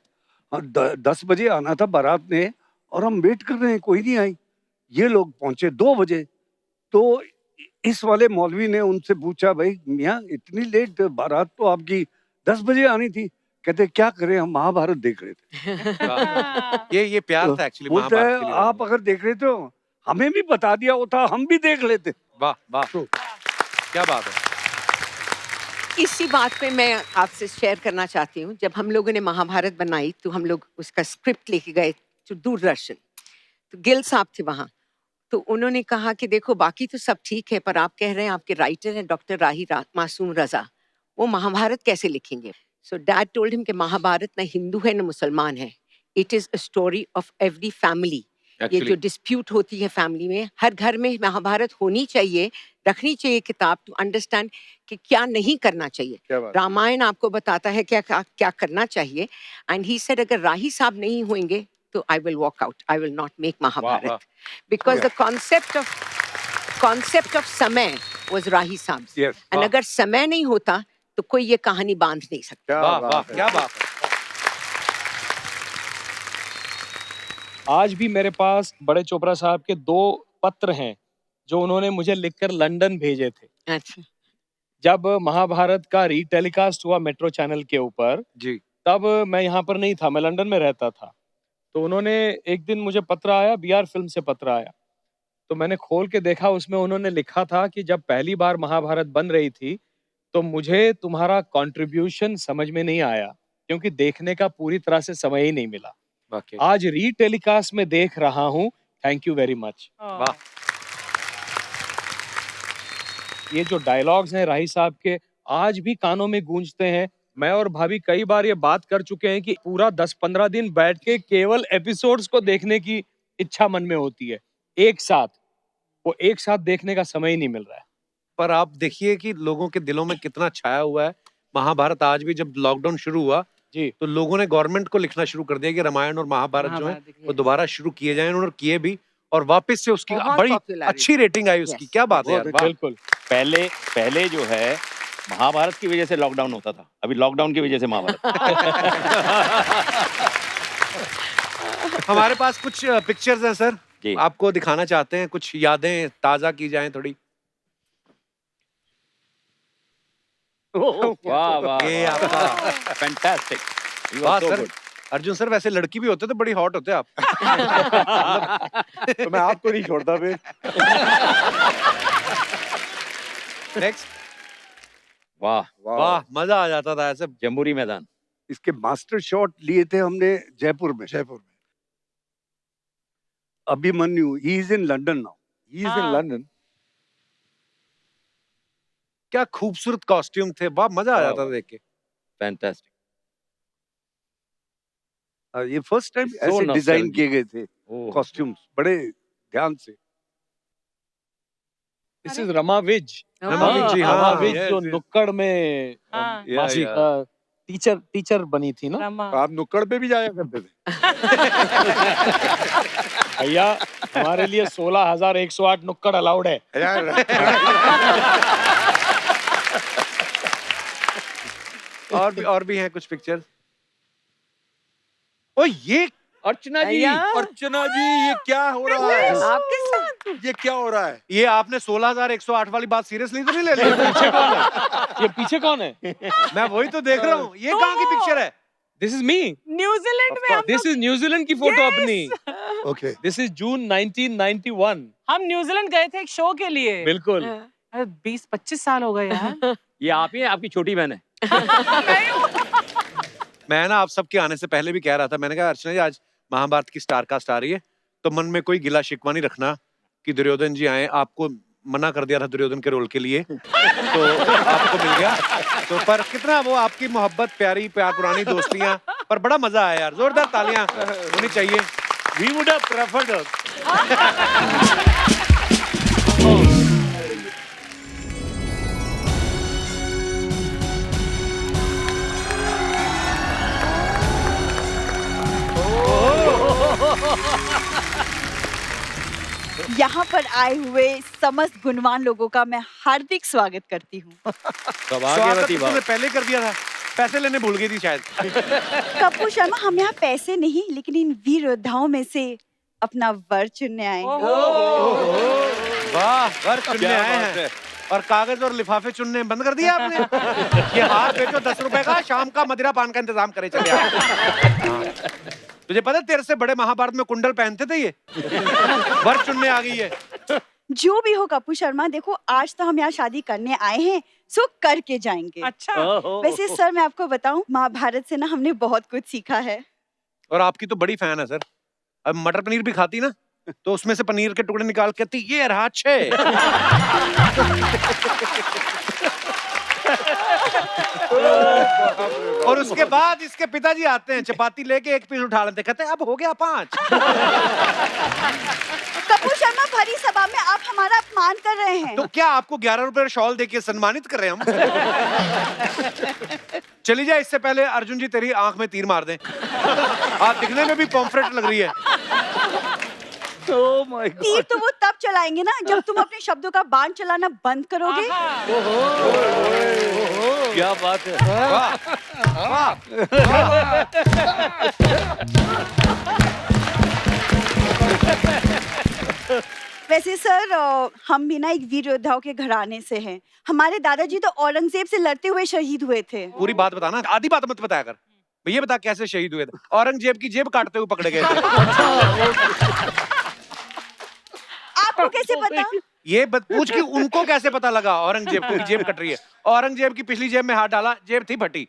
10 बजे आना था बारात ने, और हम वेट कर रहे हैं, कोई नहीं आई। ये लोग पहुंचे 2 बजे। तो इस वाले मौलवी ने उनसे पूछा, भाई मियाँ इतनी लेट, बारात तो आपकी 10 बजे आनी थी। कहते क्या करें, हम महाभारत देख रहे थे। ये प्यार था एक्चुअली बोलते महाभारत हैं के लिए। आप अगर देख रहे थे हमें भी बता दिया होता, हम भी देख लेते। वाह वाह, क्या बात है। इसी बात पे मैं आपसे शेयर करना चाहती हूँ। जब हम लोगों ने महाभारत बनाई तो हम लोग उसका स्क्रिप्ट लेके गए तो दूरदर्शन, तो गिल साहब थे वहाँ। तो उन्होंने कहा कि देखो बाकी तो सब ठीक है, पर आप कह रहे हैं आपके राइटर हैं डॉक्टर राही मासूम रजा, वो महाभारत कैसे लिखेंगे? सो डैड टोल्ड हिम कि महाभारत ना हिंदू है ना मुसलमान है, it is a story of every family. ये जो डिस्प्यूट होती है फैमिली में, हर घर में महाभारत होनी चाहिए, रखनी चाहिए किताब, टू अंडरस्टैंड कि क्या नहीं करना चाहिए। रामायण आपको बताता है क्या करना चाहिए। एंड ही सेड अगर राही साहब नहीं होंगे तो I will walk out, I will not make Mahabharat, because the concept of Samay was Rahi साहब। एंड अगर समय नहीं होता तो कोई ये कहानी बांध नहीं सकता। वाह वाह, क्या बात है। आज भी मेरे पास बड़े चोपड़ा साहब के 2 पत्र हैं जो उन्होंने मुझे लिखकर लंदन भेजे थे। अच्छा। जब महाभारत का रीटेलीकास्ट हुआ मेट्रो चैनल के ऊपर जी, तब मैं यहाँ पर नहीं था, मैं लंदन में रहता था। तो उन्होंने एक दिन मुझे पत्र आया, बीआर फिल्म से पत्र आया, तो मैंने खोल के देखा, उसमें उन्होंने लिखा था कि जब पहली बार महाभारत बन रही थी तो मुझे तुम्हारा कंट्रीब्यूशन समझ में नहीं आया, क्योंकि देखने का पूरी तरह से समय ही नहीं मिला। आज रीटेलीकास्ट में देख रहा हूँ, थैंक यू वेरी मच। वाह। ये जो डायलॉग्स हैं राही साहब के, आज भी कानों में गूंजते हैं। मैं और भाभी कई बार ये बात कर चुके हैं कि पूरा 10-15 दिन बैठ के केवल एपिसोड्स को देखने की इच्छा मन में होती है, एक साथ देखने का समय ही नहीं मिल रहा है। पर आप देखिए कि लोगों के दिलों में कितना छाया हुआ है महाभारत। आज भी जब लॉकडाउन शुरू हुआ जी, तो लोगों ने गवर्नमेंट को लिखना शुरू कर दिया कि रामायण और महाभारत जो है वो दोबारा शुरू किए जाएं, उन्होंने किए भी, और वापस से उसकी बहुत बड़ी popularity। अच्छी रेटिंग आई उसकी। क्या बात है यार, वाह। बिल्कुल। पहले जो है महाभारत की वजह से लॉकडाउन होता था, अभी लॉकडाउन की वजह से महाभारत। हमारे पास कुछ पिक्चर्स हैं सर, जी। आपको दिखाना चाहते हैं, कुछ यादें ताजा की जाएं थोड़ी। वाह वाह, ये आपका फैंटास्टिक, वाह सर। अर्जुन सर वैसे लड़की भी होते तो बड़ी हॉट होते आप। तो मैं आपको नहीं छोड़ता फिर। नेक्स्ट। वाह वाह, मजा आ जाता था ऐसे। जम्बूरी मैदान। इसके मास्टर शॉट लिए थे हमने जयपुर में। Abhimanyu, he is in London now. He is in London. क्या खूबसूरत कॉस्ट्यूम थे, वाह मजा आ जाता था देख के। फैंटास्टिक। ये फर्स्ट टाइम So ऐसे डिजाइन nostalgic. किए गए थे कॉस्ट्यूम्स, बड़े ध्यान से। This is Rama Vij. रमा विज जी, रमा हाँ, विज yes, जो yes. नुक्कड़ में हाँ। टीचर बनी थी ना। रमा। आप नुक्कड़ पे भी जाया करते थे। भैया हमारे लिए 16,108 नुक्कड़ अलाउड है। यार और भी हैं कुछ पिक्चर्स। ओ ये अर्चना जी, भैया। अर्चना जी, ये क्या हो रहा है? आपके साथ ये क्या हो रहा है? ये आपने 16,108 वाली बात सीरियसली तो नहीं ले ली? पीछे कौन है? ये पीछे कौन है? मैं वही तो देख रहा हूँ, ये कहाँ की पिक्चर है? This is me. न्यूजीलैंड में हम दिस इज न्यूजीलैंड की फोटो अपनी। ओके दिस इज जून 1991। हम न्यूजीलैंड गए थे एक शो के लिए। बिल्कुल। अरे 20-25 साल हो गए यार। ये आप ही हैं, आपकी छोटी बहन है। मैं ना आप सबके आने से पहले भी कह रहा था, मैंने कहा अर्चना जी आज महाभारत की स्टार कास्ट आ रही है, तो मन में कोई गिला शिकवा नहीं रखना कि दुर्योधन जी आए। आपको मना कर दिया था दुर्योधन के रोल के लिए, तो आपको मिल गया। तो पर कितना वो आपकी मोहब्बत, प्यार पुरानी दोस्तियां, पर बड़ा मजा आया यार। जोरदार तालियां होनी चाहिए। We would have preferred us. यहाँ पर आए हुए समस्त गुणवान लोगों का मैं हार्दिक स्वागत करती हूँ। स्वागत तो तुमने पहले कर दिया था, पैसे लेने भूल गई थी शायद। कपूर शर्मा, हम यहाँ पैसे नहीं लेकिन इन वीर योद्धाओं में से अपना वर चुनने आए हैं। वाह, वर चुनने आए हैं और कागज और लिफाफे चुनने बंद कर दिया आपने। ये हाथ बेचो 10 रुपए का, शाम का मदिरा पान का इंतजाम करे चले आप। तुझे पता है तेरे से बड़े महाभारत में कुंडल पहनते थे ये। वर चुनने आ गई है। जो भी हो कपूर शर्मा, देखो आज तो हम यहाँ शादी करने आए हैं, सो करके जाएंगे। अच्छा। वैसे सर मैं आपको बताऊं, महाभारत से ना हमने बहुत कुछ सीखा है। और आपकी तो बड़ी फैन है सर। अब मटर पनीर भी खाती ना, तो उसमें से पनीर के टुकड़े निकाल के कहती ये रहा अच्छे। और उसके बाद इसके पिताजी आते हैं, चपाती लेके एक पीस उठा लेते, कहते हैं अब हो गया 5। कपूर शर्मा, भरी सभा में आप हमारा अपमान कर रहे हैं। तो क्या आपको 11 रुपए शॉल देके सम्मानित कर रहे हैं हम? चली जाए, इससे पहले अर्जुन जी तेरी आंख में तीर मार दें। आप दिखने में भी पॉम्फ्रेट लग रही है। तीर तो वो तब चलाएंगे ना जब तुम अपने शब्दों का बाण चलाना बंद करोगे। क्या बात है। वाह, वाह, वैसे सर हम भी ना एक वीर योद्धाओं के घराने से हैं। हमारे दादाजी तो औरंगजेब से लड़ते हुए शहीद हुए थे। पूरी बात बताना, आधी बात मत बताया कर। ये बता कैसे शहीद हुए थे? औरंगजेब की जेब काटते हुए पकड़े गए थे। आपको कैसे पता? ये पूछ कि उनको कैसे पता लगा औरंगजेब को जेब कट रही है? औरंगजेब की पिछली जेब में हाथ डाला, जेब थी फटी।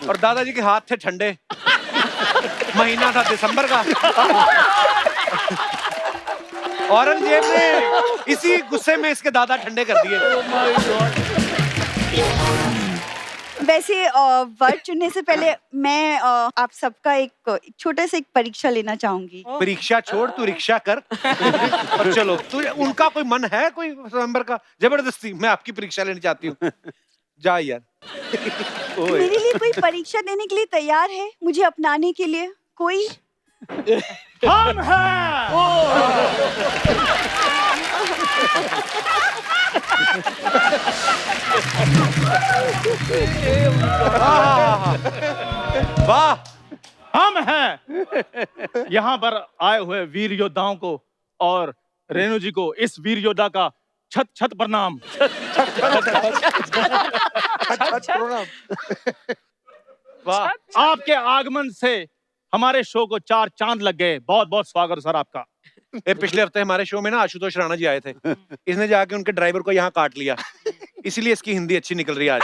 और दादाजी के हाथ थे ठंडे, महीना था दिसंबर का। औरंगजेब ने इसी गुस्से में इसके दादा ठंडे कर दिए। वैसे वर्ड चुनने से पहले मैं आप सबका एक छोटा सा एक परीक्षा लेना चाहूंगी। परीक्षा छोड़, तू रिक्शा कर और चलो। तू उनका कोई मन है कोई नंबर का? जबरदस्ती मैं आपकी परीक्षा लेनी चाहती हूँ। जा यार। मेरे लिए कोई परीक्षा देने के लिए तैयार है? मुझे अपनाने के लिए कोई? हम हैं। वाह, हम हैं यहाँ पर आए हुए वीर योद्धाओं को और रेणु जी को इस वीर योद्धा का छत छत प्रणाम। वाह, आपके आगमन से हमारे शो को 4 चांद लग गए। बहुत बहुत स्वागत सर आपका। ये पिछले हफ्ते हमारे शो में ना आशुतोष राणा जी आए थे। इसने जाके उनके ड्राइवर को यहाँ काट लिया, इसीलिए इसकी हिंदी अच्छी निकल रही है आज।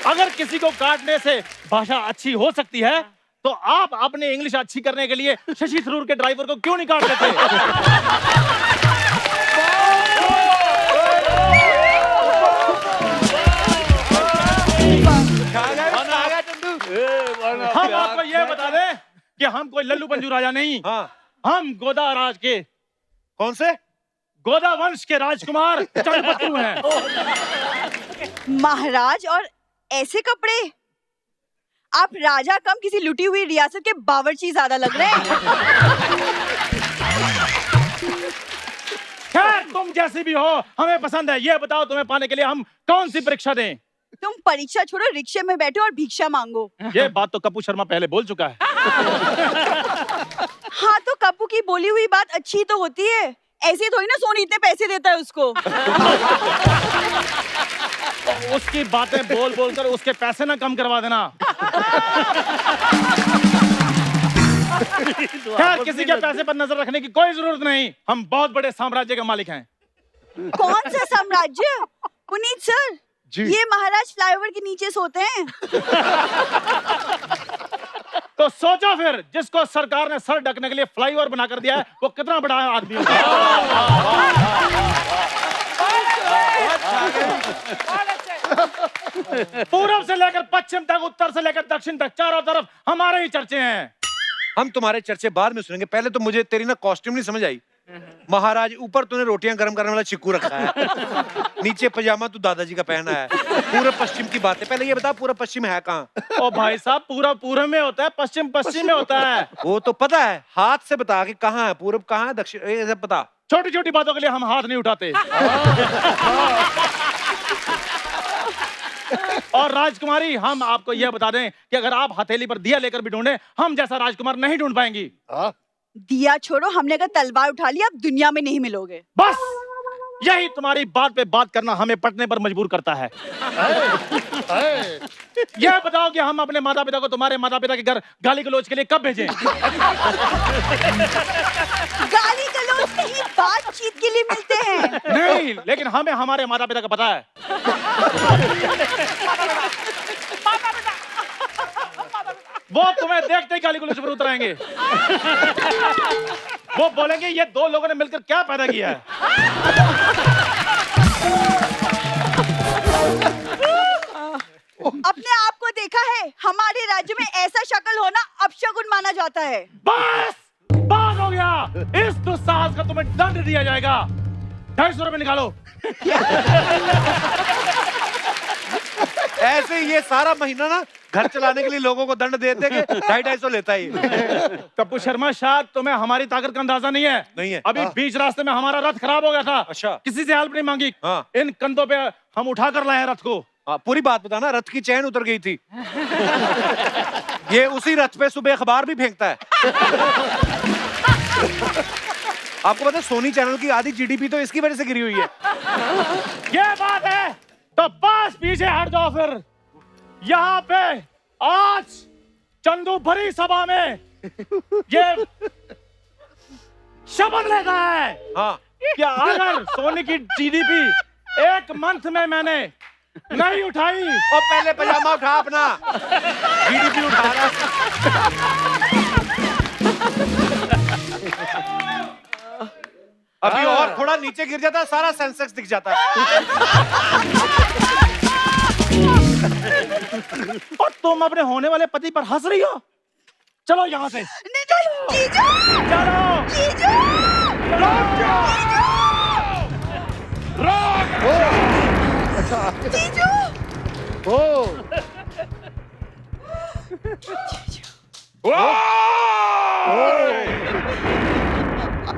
अगर किसी को काटने से भाषा अच्छी हो सकती है तो आप अपनी इंग्लिश अच्छी करने के लिए शशि थरूर के ड्राइवर को क्यों नहीं काट लेते? हम आपको ये बता दें कि हम कोई लल्लू पंजू राजा नहीं, हम गोदा राज के, कौन से? गोदा वंश के राजकुमार चंद्रपत्रू हैं। महाराज और ऐसे कपड़े, आप राजा कम किसी लुटी हुई रियासत के बावर्ची ज्यादा लग रहे हैं। खैर तुम जैसी भी हो हमें पसंद है। ये बताओ तुम्हें पाने के लिए हम कौन सी परीक्षा दें? तुम परीक्षा छोड़ो, रिक्शे में बैठो और भिक्षा मांगो। ये बात तो कपूर शर्मा पहले बोल चुका है। हाँ तो कपूर की बोली हुई बात अच्छी तो होती है, ऐसे थोड़ी ना सोनी इतने पैसे देता है उसको। उसकी बातें बोल बोल कर उसके पैसे ना कम करवा देना। खैर किसी के पैसे पर नजर रखने की कोई जरूरत नहीं, हम बहुत बड़े साम्राज्य के मालिक हैं। कौन सा साम्राज्य? पुनीत सर, ये महाराज फ्लाईओवर के नीचे सोते हैं। तो सोचो फिर, जिसको सरकार ने सर ढकने के लिए फ्लाईओवर बना कर दिया है वो कितना बड़ा आदमी होगा। पूरब से लेकर पश्चिम तक, उत्तर से लेकर दक्षिण तक, चारों तरफ हमारे ही चर्चे हैं। हम तुम्हारे चर्चे बाद में सुनेंगे, पहले तो मुझे तेरी ना कॉस्ट्यूम नहीं समझ आई। महाराज, ऊपर तूने रोटियां गर्म करने वाला चिक्कू रखा है, नीचे पजामा तू दादाजी का पहना है, पूरब पश्चिम की बात है। पहले ये बता पूरब पश्चिम है कहाँ? ओ भाई साहब, पूरब पूरब में होता है, पश्चिम पश्चिम में होता है। वो तो पता है, हाथ से बता कि कहाँ है पूरब, कहाँ है दक्षिण, ये सब पता। छोटी छोटी बातों के लिए हम हाथ नहीं उठाते। और राजकुमारी, हम आपको यह बता दें कि अगर आप हथेली पर दिया लेकर भी ढूंढे, हम जैसा राजकुमार नहीं ढूंढ पाएंगी। दिया छोड़ो, हमने अगर तलवार उठा ली आप दुनिया में नहीं मिलोगे। बस यही तुम्हारी बात पे बात करना हमें पटने पर मजबूर करता है। यह बताओ कि हम अपने माता पिता को तुम्हारे माता पिता के घर गाली गलौज के लिए कब भेजें? गाली गलौज नहीं, बातचीत के लिए मिलते हैं। नहीं, लेकिन हमें हमारे माता पिता का पता है। वो तुम्हें देखते ही गाली गलौज पर उतर आएंगे। वो बोलेंगे ये दो लोगों ने मिलकर क्या पैदा किया है। अपने आप को देखा है, हमारे राज्य में ऐसा शक्ल होना अपशगुन माना जाता है। बस बात हो गया, इस दुस्साहस का तुम्हें दंड दिया जाएगा। 250 रुपए निकालो। ऐसे ये सारा महीना ना घर चलाने के लिए लोगों को दंड देते कि 250-250 लेता ही। कपूर शर्मा, शायद तुम्हें हमारी ताकत का अंदाजा नहीं है। नहीं है। अभी बीच रास्ते में हमारा रथ खराब हो गया था। अच्छा। किसी से हेल्प नहीं मांगी। हाँ। इन कंधों पे हम उठा कर लाए हैं रथ को। पूरी बात बताना, रथ की चैन उतर गई थी। ये उसी रथ पे सुबह अखबार भी फेंकता है। आपको पता है सोनी चैनल की आधी जीडीपी तो इसकी वजह से गिरी हुई है। ये बात है तो बस पीछे हट जाओ फिर। यहाँ पे आज चंदू भरी सभा में ये शपथ लेता है। हाँ। कि अगर सोनी की जीडीपी 1 मंथ में मैंने नहीं उठाई। और पहले पजामा उठा अपना, जीडीपी उठा रहा। अभी और थोड़ा नीचे गिर जाता, सारा सेंसेक्स दिख जाता। और तुम अपने होने वाले पति पर हंस रही हो। चलो यहाँ से। चलो।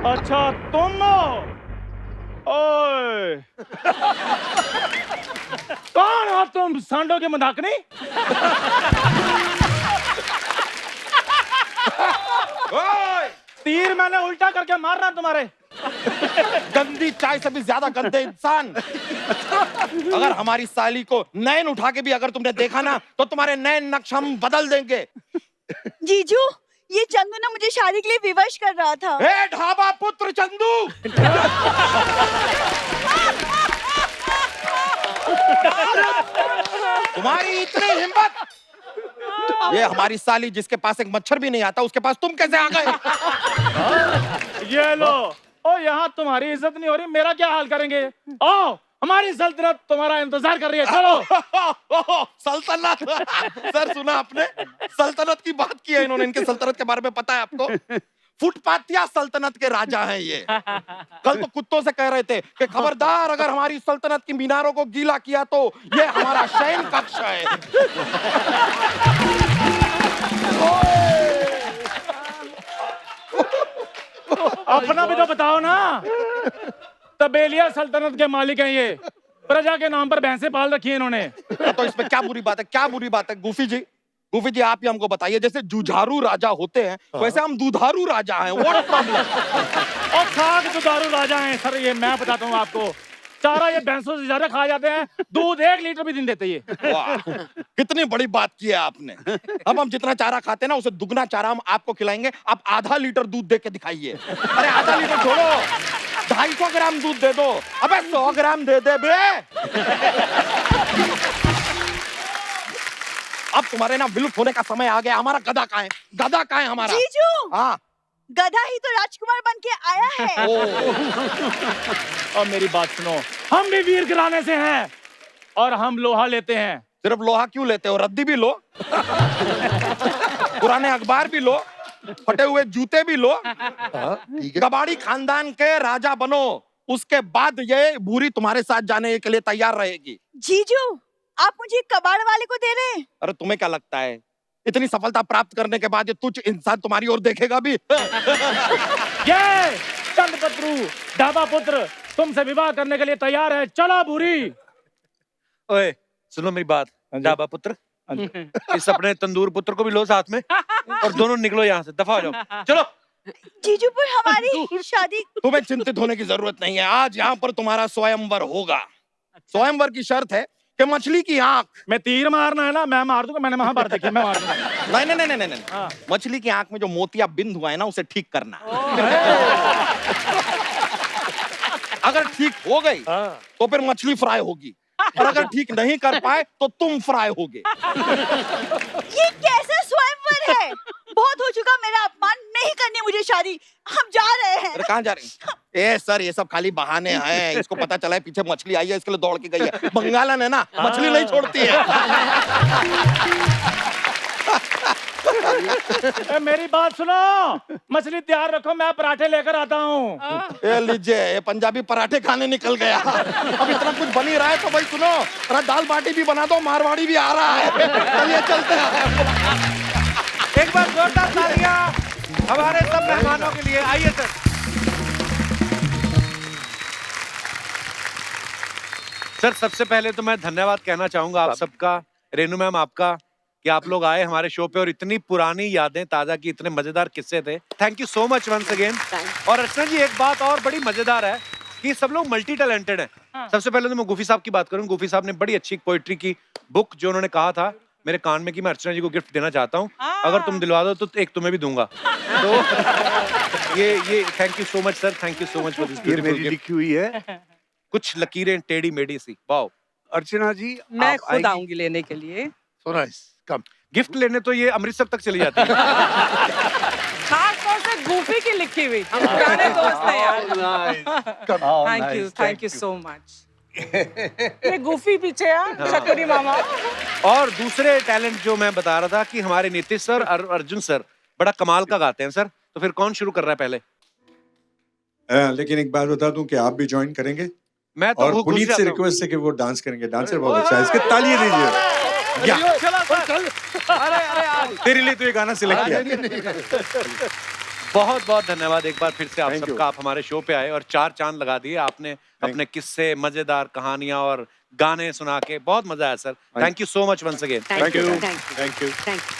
अच्छा तुम हो? ओए कौन हो तुम सांडों के मदाकनी? ओए तीर मैंने उल्टा करके मार रहा तुम्हारे। गंदी चाय से भी ज्यादा गंदे इंसान। अगर हमारी साली को नैन उठा के भी अगर तुमने देखा ना तो तुम्हारे नैन नक्श हम बदल देंगे। जीजू, ये चंदू ना मुझे शादी के लिए विवश कर रहा था। ए ढाबा पुत्र चंदू, तुम्हारी इतनी हिम्मत! ये हमारी साली जिसके पास एक मच्छर भी नहीं आता, उसके पास तुम कैसे आ गए? ये लो। ओ यहाँ तुम्हारी इज्जत नहीं हो रही, मेरा क्या हाल करेंगे? ओ हमारी सल्तनत तुम्हारा इंतजार कर रही है, चलो। सल्तनत। सर सुना आपने? सल्तनत की बात की है इन्होंने। इनके सल्तनत के बारे में पता है आपको? फुटपातिया सल्तनत के राजा हैं ये। कल तो कुत्तों से कह रहे थे कि खबरदार अगर हमारी सल्तनत की मीनारों को गीला किया तो ये हमारा शयन कक्ष है। अपना भी तो बताओ ना। तबेलिया सल्तनत के मालिक हैं ये। प्रजा के नाम पर भैंसे पाल रखी है इन्होंने। तो इसमें क्या बुरी बात है? क्या बुरी बात है? गुफी जी आप ही हमको बताइए। जैसे जुझारू राजा होते हैं वैसे हम दुधारू राजा हैं। What problem? और खाक दुधारू राजा हैं सर ये। मैं बताता हूँ आपको, चारा ये भैंसों से ज्यादा खा जाते हैं, दूध 1 लीटर भी दिन देते ये। वाह, कितनी बड़ी बात की है आपने। अब हम जितना चारा खाते हैं ना उसे दुगना चारा हम आपको खिलाएंगे। आप आधा लीटर दूध दे के दिखाइए। अरे आधा लीटर छोड़ो, 250 ग्राम दूध दे दो। अबे 100 ग्राम दे दे बे। अब तुम्हारे ना विलुप्त होने का समय आ गया। हमारा गधा कहाँ है? गधा कहाँ है हमारा? जीजू, हाँ, गधा ही तो राजकुमार बन के आया है। और मेरी बात सुनो, हम भी वीर घराने से हैं और हम लोहा लेते हैं। सिर्फ लोहा क्यों लेते हो? रद्दी भी लो, पुराने अखबार भी लो, फटे हुए जूते भी लो। कबाड़ी खानदान के राजा बनो, उसके बाद ये भूरी तुम्हारे साथ जाने के लिए तैयार रहेगी। जीजू, आप मुझे कबाड़ वाले को दे रहे हैं? अरे तुम्हें क्या लगता है इतनी सफलता प्राप्त करने के बाद ये तुच्छ इंसान तुम्हारी ओर देखेगा भी? ये चंद्रपत्रु ढाबा पुत्र तुमसे विवाह करने के लिए तैयार है। चलो भूरी। ओए सुनो मेरी बात, ढाबा पुत्र, इस अपने तंदूर पुत्र को भी लो साथ में और दोनों निकलो यहाँ से, दफा हो जाओ। चलो। जीजू, पर हमारी शादी। तुम्हें चिंतित होने की जरूरत नहीं है। आज यहाँ पर तुम्हारा स्वयंवर होगा। स्वयंवर की शर्त है कि मछली की आंख में तीर मारना है ना, मैं मार दूंगा। मैंने महाभारत देखी, मैं मार दूंगा। नहीं। मछली की आंख में जो मोतिया बिंद हुआ है ना उसे ठीक करना। अगर ठीक हो गई तो फिर मछली फ्राई होगी, और अगर ठीक नहीं कर पाए तो तुम फ्राई होगे। ये कैसा स्वयंवर है? बहुत हो चुका मेरा अपमान। नहीं करनी मुझे शादी। हम जा रहे हैं। अरे कहाँ जा रहे हैं? ए सर, ये सब खाली बहाने हैं। इसको पता चला है पीछे मछली आई है, इसके लिए दौड़ के गई है। बंगालन है ना, मछली नहीं छोड़ती है। ए, मेरी बात सुनो, मछली तैयार रखो, मैं पराठे लेकर आता हूँ। ये लीजिए, ये पंजाबी पराठे खाने निकल गया। अब इतना कुछ बन ही रहा है तो भाई सुनो, थोड़ा दाल बाटी भी बना दो, मारवाड़ी भी आ रहा है। चलिए चलते हैं। एक बार जोरदार तालियां हमारे सब मेहमानों के लिए। आइए सर। सर सबसे पहले तो मैं धन्यवाद कहना चाहूंगा आप सबका, रेनू मैम आपका, कि आप लोग आए हमारे शो पे और इतनी पुरानी यादें ताजा की, इतने मजेदार किस्से थे। Thank you so much once again. और अर्चना जी एक बात और बड़ी मजेदार है कि सब लोग मल्टी टैलेंटेड हैं। सबसे पहले तो मैं गुफी साहब की बात करूं। गुफी साहब ने बड़ी अच्छी पोइट्री की बुक जो उन्होंने कहा था मेरे कान में कि मैं अर्चना जी को गिफ्ट देना चाहता हूं, अगर तुम दिलवा दो तो एक तुम्हें भी दूंगा। तो ये thank you so much sir, thank you so much for this beautiful gift. लिखी हुई है कुछ लकीरें टेढ़ी मेढ़ी सी। वाओ। अर्चना जी मैं खुद आऊंगी लेने के लिए। So nice. Come. गिफ्ट लेने तो ये अमृतसर तक चली जाती है। खास तौर से गूफी की लिखी हुई, हम पुराने दोस्त हैं यार। Thank you so much. ये गूफी पीछे है, शकरी मामा। और दूसरे टैलेंट जो मैं बता रहा था कि हमारे नीतीश सर और अर्जुन सर बड़ा कमाल का गाते हैं सर। तो फिर कौन शुरू कर रहा है पहले? लेकिन एक बात बता दूं कि आप भी ज्वाइन करेंगे। मैं तो और पुनीत से रिक्वेस्ट है कि वो डांस करेंगे। डांसर बहुत अच्छा है, इसके तालियां दीजिए। चल। तेरे लिए तो ये गाना सिलेक्ट किया। बहुत बहुत धन्यवाद एक बार फिर से आप Thank you. सबका, आप हमारे शो पे आए और 4 चांद लगा दिए आपने अपने किस्से, मजेदार कहानियां और गाने सुना के। बहुत मजा आया sir. Thank you so much once again. Thank you you. Thank you Thank you. Thank you